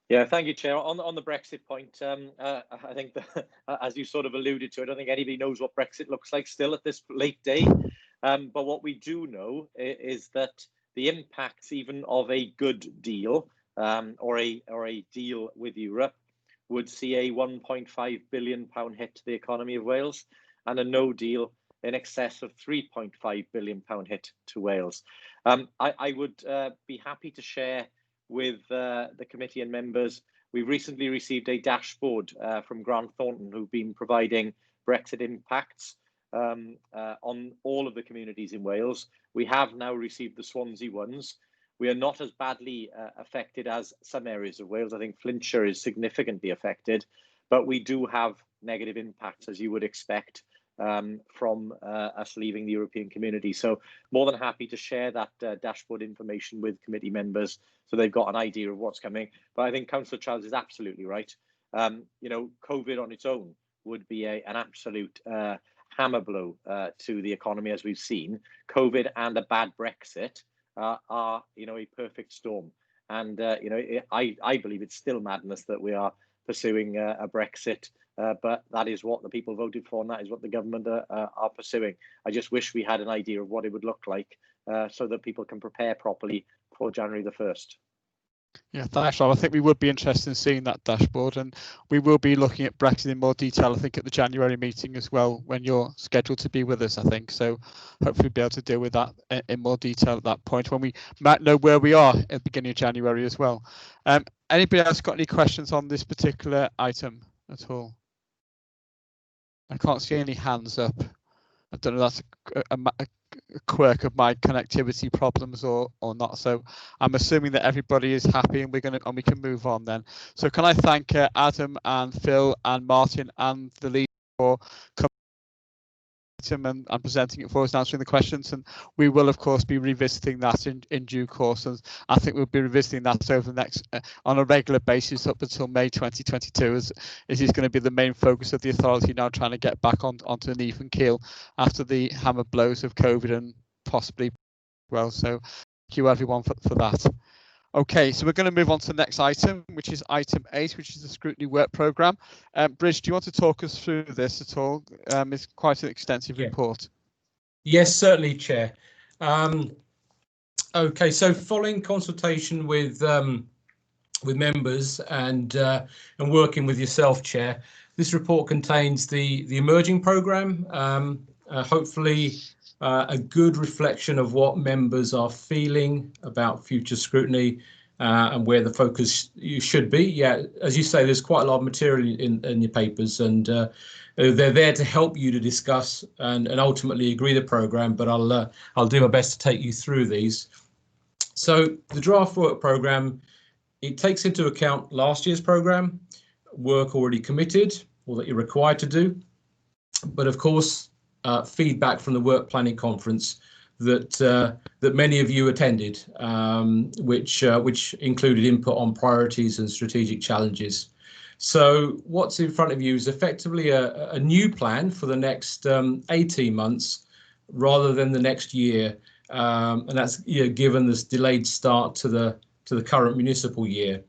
Yeah, thank you, Chair. On the Brexit point, I think that, as you sort of alluded to, I don't think anybody knows what Brexit looks like still at this late day. But what we do know is that the impacts even of a good deal or a deal with Europe would see a £1.5 billion hit to the economy of Wales, and a no deal in excess of £3.5 billion hit to Wales. I would be happy to share with the committee and members. We've recently received a dashboard from Grant Thornton, who've been providing Brexit impacts on all of the communities in Wales. We have now received the Swansea ones. We are not as badly affected as some areas of Wales. I think Flintshire is significantly affected, but we do have negative impacts, as you would expect, from us leaving the European community. So more than happy to share that dashboard information with committee members so they've got an idea of what's coming. But I think Councillor Childs is absolutely right. You know, COVID on its own would be an absolute hammer blow to the economy, as we've seen. COVID and a bad Brexit are, you know, a perfect storm. And, you know, I believe it's still madness that we are pursuing a Brexit, but that is what the people voted for, and that is what the government are pursuing. I just wish we had an idea of what it would look like so that people can prepare properly for January the 1st. Yeah, thanks, Rob. I think we would be interested in seeing that dashboard, and we will be looking at Brexit in more detail, I think, at the January meeting as well, when you're scheduled to be with us, I think. So hopefully we'll be able to deal with that in more detail at that point, when we might know where we are at the beginning of January as well. Anybody else got any questions on this particular item at all? I can't see any hands up. I don't know if that's a quirk of my connectivity problems or not. So I'm assuming that everybody is happy, and we can move on then. So can I thank Adam and Phil and Martin and the lead for coming and presenting it for us and answering the questions, and we will of course be revisiting that in due course, and I think we'll be revisiting that over the next on a regular basis up until May 2022, as it is going to be the main focus of the authority now, trying to get back onto an even keel after the hammer blows of COVID and possibly well. So thank you everyone for that. Okay, so we're going to move on to the next item, which is item 8, which is the scrutiny work programme. Bridge, do you want to talk us through this at all? It's quite an extensive report. Yes, certainly, Chair. Okay, so following consultation with members and working with yourself, Chair, this report contains the emerging programme. Hopefully, a good reflection of what members are feeling about future scrutiny and where the focus should be. Yeah, as you say, there's quite a lot of material in your papers, and they're there to help you to discuss and ultimately agree the programme, but I'll do my best to take you through these. So the draft work programme, it takes into account last year's programme, work already committed or that you're required to do, but of course feedback from the work planning conference that many of you attended, which included input on priorities and strategic challenges. So what's in front of you is effectively a new plan for the next 18 months rather than the next year, and that's given this delayed start to the current municipal year.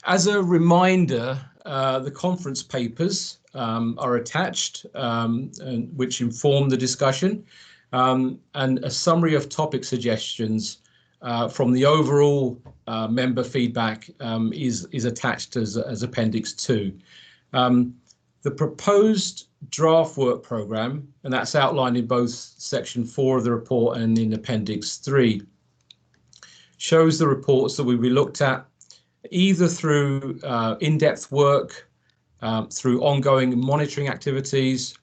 As a reminder, the conference papers are attached, which inform the discussion, and a summary of topic suggestions from the overall member feedback is attached as Appendix 2. The proposed draft work programme, and that's outlined in both Section 4 of the report and in Appendix 3, shows the reports that will be looked at either through in-depth work, through ongoing monitoring activities,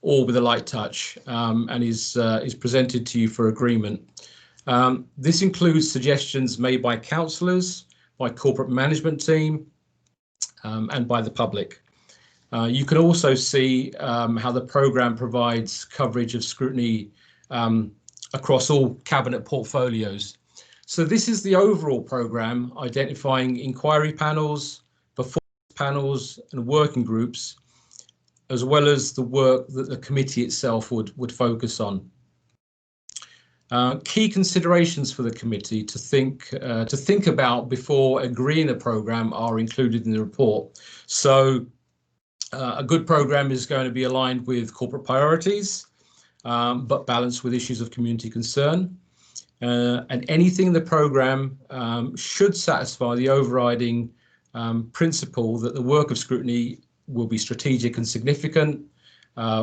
or with a light touch, and is presented to you for agreement. This includes suggestions made by councillors, by corporate management team, and by the public. You can also see how the programme provides coverage of scrutiny across all cabinet portfolios. So this is the overall programme, identifying inquiry panels, performance panels and working groups, as well as the work that the committee itself would focus on. Key considerations for the committee to think about before agreeing a programme are included in the report. So a good programme is going to be aligned with corporate priorities, but balanced with issues of community concern. And anything in the programme should satisfy the overriding principle that the work of scrutiny will be strategic and significant,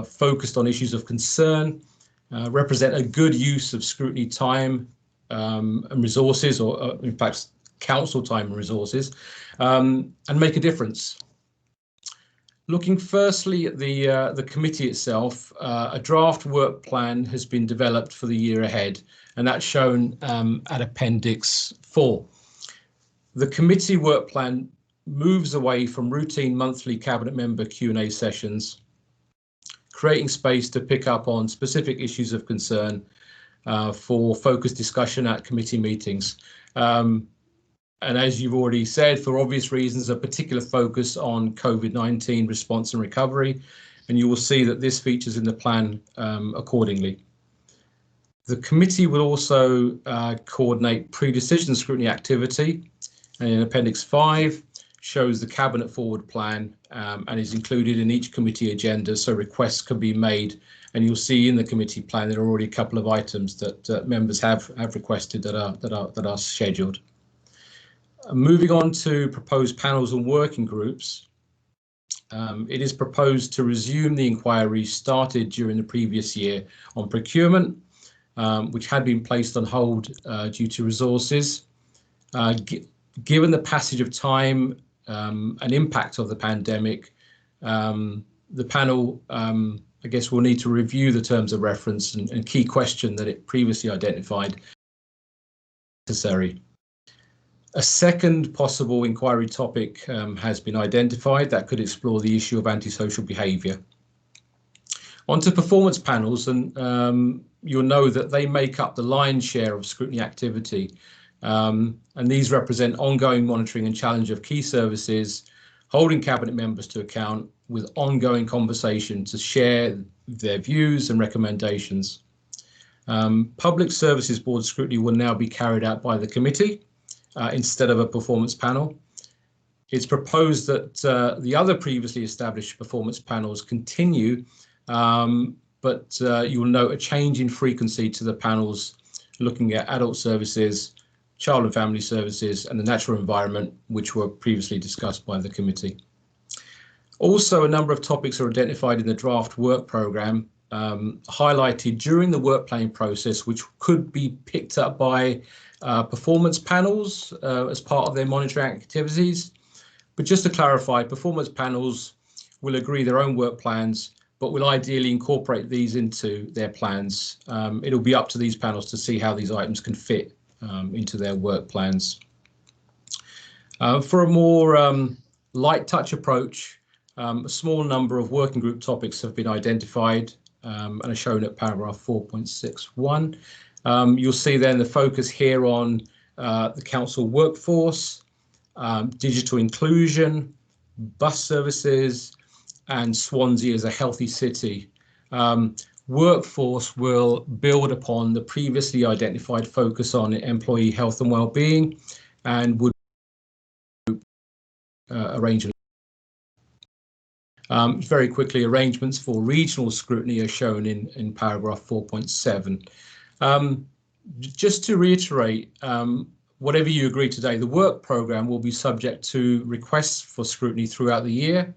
focused on issues of concern, represent a good use of scrutiny time and resources, or in fact, council time and resources, and make a difference. Looking firstly at the committee itself, a draft work plan has been developed for the year ahead, and that's shown at Appendix 4. The committee work plan moves away from routine monthly cabinet member Q&A sessions, creating space to pick up on specific issues of concern for focused discussion at committee meetings. And as you've already said, for obvious reasons, a particular focus on COVID-19 response and recovery, and you will see that this features in the plan accordingly. The committee will also coordinate pre-decision scrutiny activity, and in Appendix 5 shows the Cabinet Forward Plan and is included in each committee agenda, so requests can be made, and you'll see in the committee plan there are already a couple of items that members have requested that are scheduled. Moving on to proposed panels and working groups, it is proposed to resume the inquiry started during the previous year on procurement, which had been placed on hold due to resources. Given the passage of time and impact of the pandemic, the panel, I guess, will need to review the terms of reference and key question that it previously identified necessary. A second possible inquiry topic has been identified that could explore the issue of antisocial behaviour. Onto performance panels, and you'll know that they make up the lion's share of scrutiny activity, and these represent ongoing monitoring and challenge of key services, holding cabinet members to account with ongoing conversation to share their views and recommendations. Public Services Board scrutiny will now be carried out by the committee instead of a performance panel. It's proposed that the other previously established performance panels continue, but you will note a change in frequency to the panels looking at adult services, child and family services, and the natural environment, which were previously discussed by the committee. Also, a number of topics are identified in the draft work programme, highlighted during the work planning process, which could be picked up by performance panels as part of their monitoring activities. But just to clarify, performance panels will agree their own work plans, but will ideally incorporate these into their plans. It'll be up to these panels to see how these items can fit into their work plans. For a more light touch approach, a small number of working group topics have been identified and are shown at paragraph 4.61. You'll see then the focus here on the council workforce, digital inclusion, bus services, and Swansea as a healthy city. Workforce will build upon the previously identified focus on employee health and well-being, and would arrangement. Very quickly, arrangements for regional scrutiny are shown in paragraph 4.7. Just to reiterate, whatever you agree today, the work programme will be subject to requests for scrutiny throughout the year,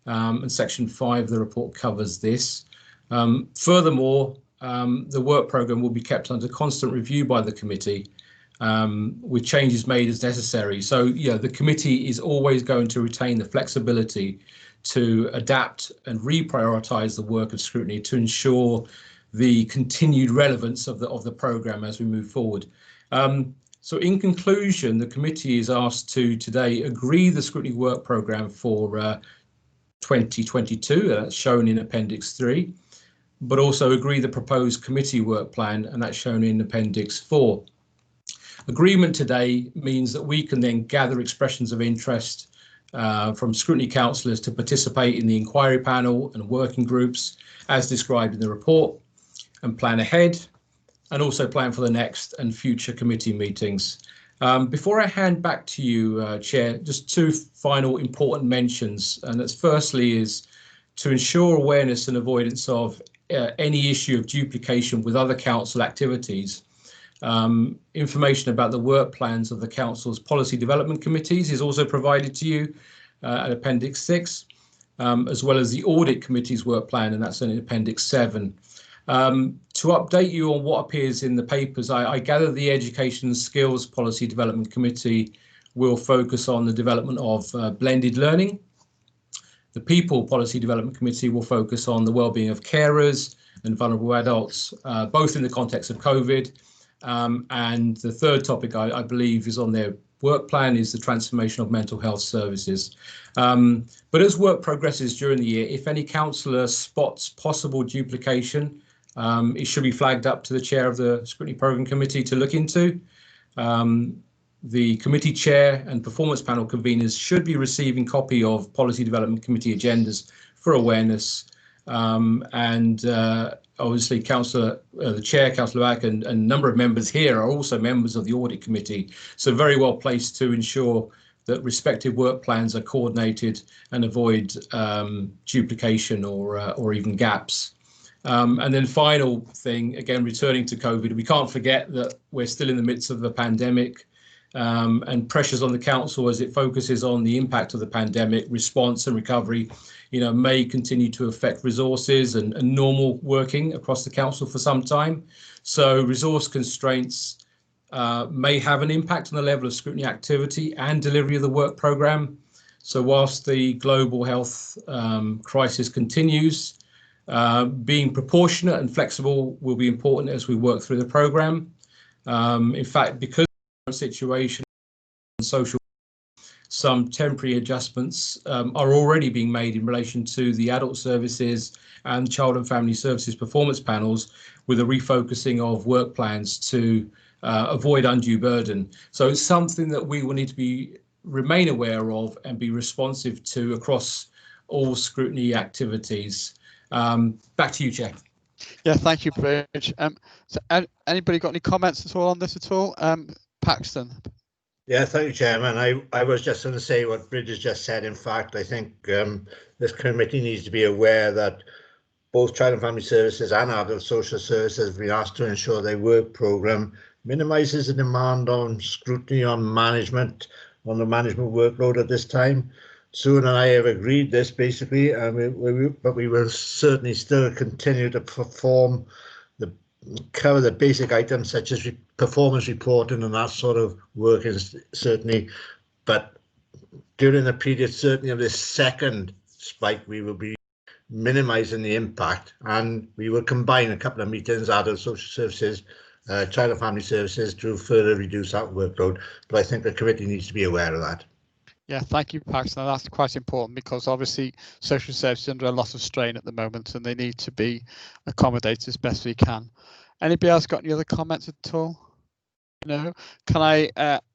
and section 5 of the report covers this. Furthermore, the work programme will be kept under constant review by the committee, with changes made as necessary. So, yeah, the committee is always going to retain the flexibility to adapt and reprioritise the work of scrutiny to ensure the continued relevance of the programme as we move forward. So in conclusion, the committee is asked to today agree the scrutiny work programme for 2022, that's shown in Appendix 3, but also agree the proposed committee work plan, and that's shown in Appendix 4. Agreement today means that we can then gather expressions of interest from scrutiny councillors to participate in the inquiry panel and working groups as described in the report, and plan ahead, and also plan for the next and future committee meetings. Before I hand back to you, Chair, just two final important mentions, and that's firstly is to ensure awareness and avoidance of any issue of duplication with other council activities. Information about the work plans of the council's policy development committees is also provided to you at Appendix 6, as well as the audit committee's work plan, and that's in Appendix 7. To update you on what appears in the papers, I gather the Education and Skills Policy Development Committee will focus on the development of blended learning. The People Policy Development Committee will focus on the wellbeing of carers and vulnerable adults, both in the context of COVID. And the third topic I believe is on their work plan is the transformation of mental health services. But as work progresses during the year, if any councillor spots possible duplication, it should be flagged up to the chair of the Scrutiny Programme Committee to look into. The committee chair and performance panel conveners should be receiving copy of Policy Development Committee agendas for awareness. Obviously, the chair, Councillor Back, and a number of members here are also members of the audit committee, so very well placed to ensure that respective work plans are coordinated and avoid duplication or even gaps. And then final thing, again, returning to COVID, we can't forget that we're still in the midst of a pandemic, and pressures on the council as it focuses on the impact of the pandemic response and recovery, may continue to affect resources and normal working across the council for some time. So resource constraints may have an impact on the level of scrutiny activity and delivery of the work programme. So whilst the global health crisis continues, being proportionate and flexible will be important as we work through the programme. In fact, because of the situation and social, some temporary adjustments are already being made in relation to the adult services and child and family services performance panels, with a refocusing of work plans to avoid undue burden. So it's something that we will need to remain aware of and be responsive to across all scrutiny activities. Back to you, Chair. Yeah, thank you, Bridge. So anybody got any comments at all on this at all? Paxton. Yeah, thank you, Chairman. I was just going to say what Bridge has just said. In fact, I think this committee needs to be aware that both Child and Family Services and Adult Social Services have been asked to ensure their work programme minimises the demand on scrutiny on the management workload at this time. Sue and I have agreed this basically, but we will certainly still continue to cover the basic items such as performance reporting and that sort of work, is certainly, but during the period certainly of this second spike, we will be minimising the impact, and we will combine a couple of meetings, adult social services, child and family services, to further reduce that workload. But I think the committee needs to be aware of that. Yeah, thank you, Paxton. That's quite important because obviously social services are under a lot of strain at the moment and they need to be accommodated as best we can. Anybody else got any other comments at all? No. Can I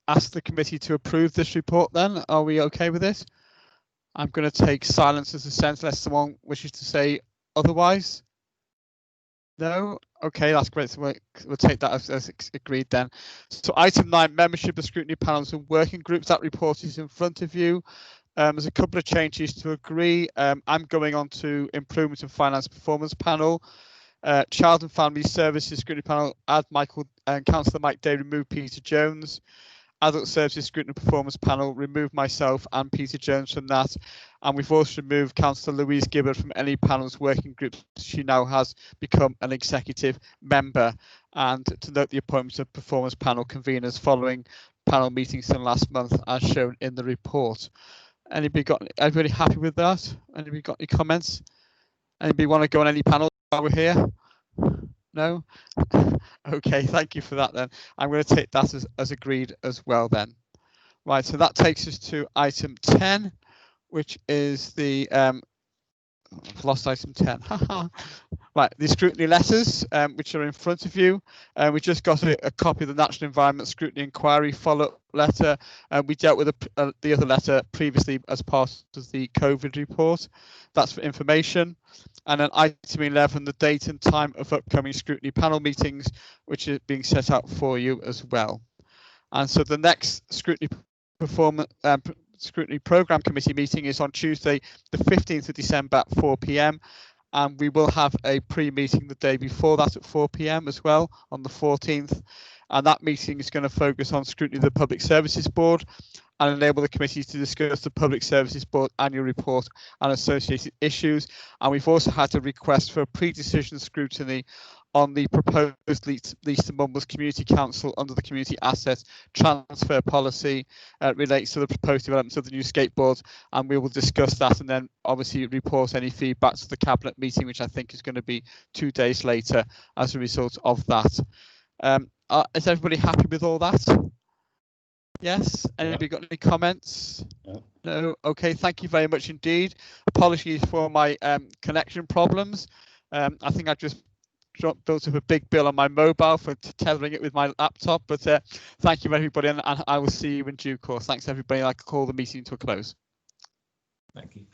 ask the committee to approve this report then? Are we okay with this? I'm going to take silence as a sense unless someone wishes to say otherwise. No? Okay, that's great. So we'll take that as agreed then. So item 9, membership of scrutiny panels and working groups. That report is in front of you. There's a couple of changes to agree. I'm going on to Improvement and Finance Performance Panel. Child and Family Services Scrutiny Panel, add Councillor Mike Day, remove Peter Jones. Adult Services Scrutiny Performance Panel, remove myself and Peter Jones from that. And we've also removed Councillor Louise Gibbard from any panels working groups. She now has become an executive member. And to note the appointment of performance panel conveners following panel meetings in last month, as shown in the report. Everybody happy with that? Anybody got any comments? Anybody want to go on any panel while we're here? No? Okay, thank you for that then. I'm going to take that as agreed as well then. Right, so that takes us to item 10, which is the I've lost item 10. Right, the scrutiny letters, which are in front of you. We just got a copy of the National Environment Scrutiny Inquiry follow-up letter. We dealt with the other letter previously as part of the COVID report. That's for information. And then item 11, the date and time of upcoming scrutiny panel meetings, which is being set out for you as well. And so the next scrutiny Programme Committee meeting is on Tuesday, the 15th of December at 4 p.m. And we will have a pre-meeting the day before that at 4 p.m. as well on the 14th. And that meeting is going to focus on scrutiny of the Public Services Board and enable the committee to discuss the Public Services Board annual report and associated issues. And we've also had a request for a pre-decision scrutiny on the proposed Leeds and Mumbles Community Council under the Community Asset Transfer Policy. Relates to the proposed developments of the new skateboard, and we will discuss that and then obviously report any feedback to the Cabinet meeting, which I think is going to be 2 days later as a result of that. Is everybody happy with all that? Yes. Anybody got any comments? No. Okay. Thank you very much indeed. Apologies for my connection problems. I think I just built up a big bill on my mobile for tethering it with my laptop. But thank you everybody, and I will see you in due course. Thanks everybody. I can call the meeting to a close. Thank you.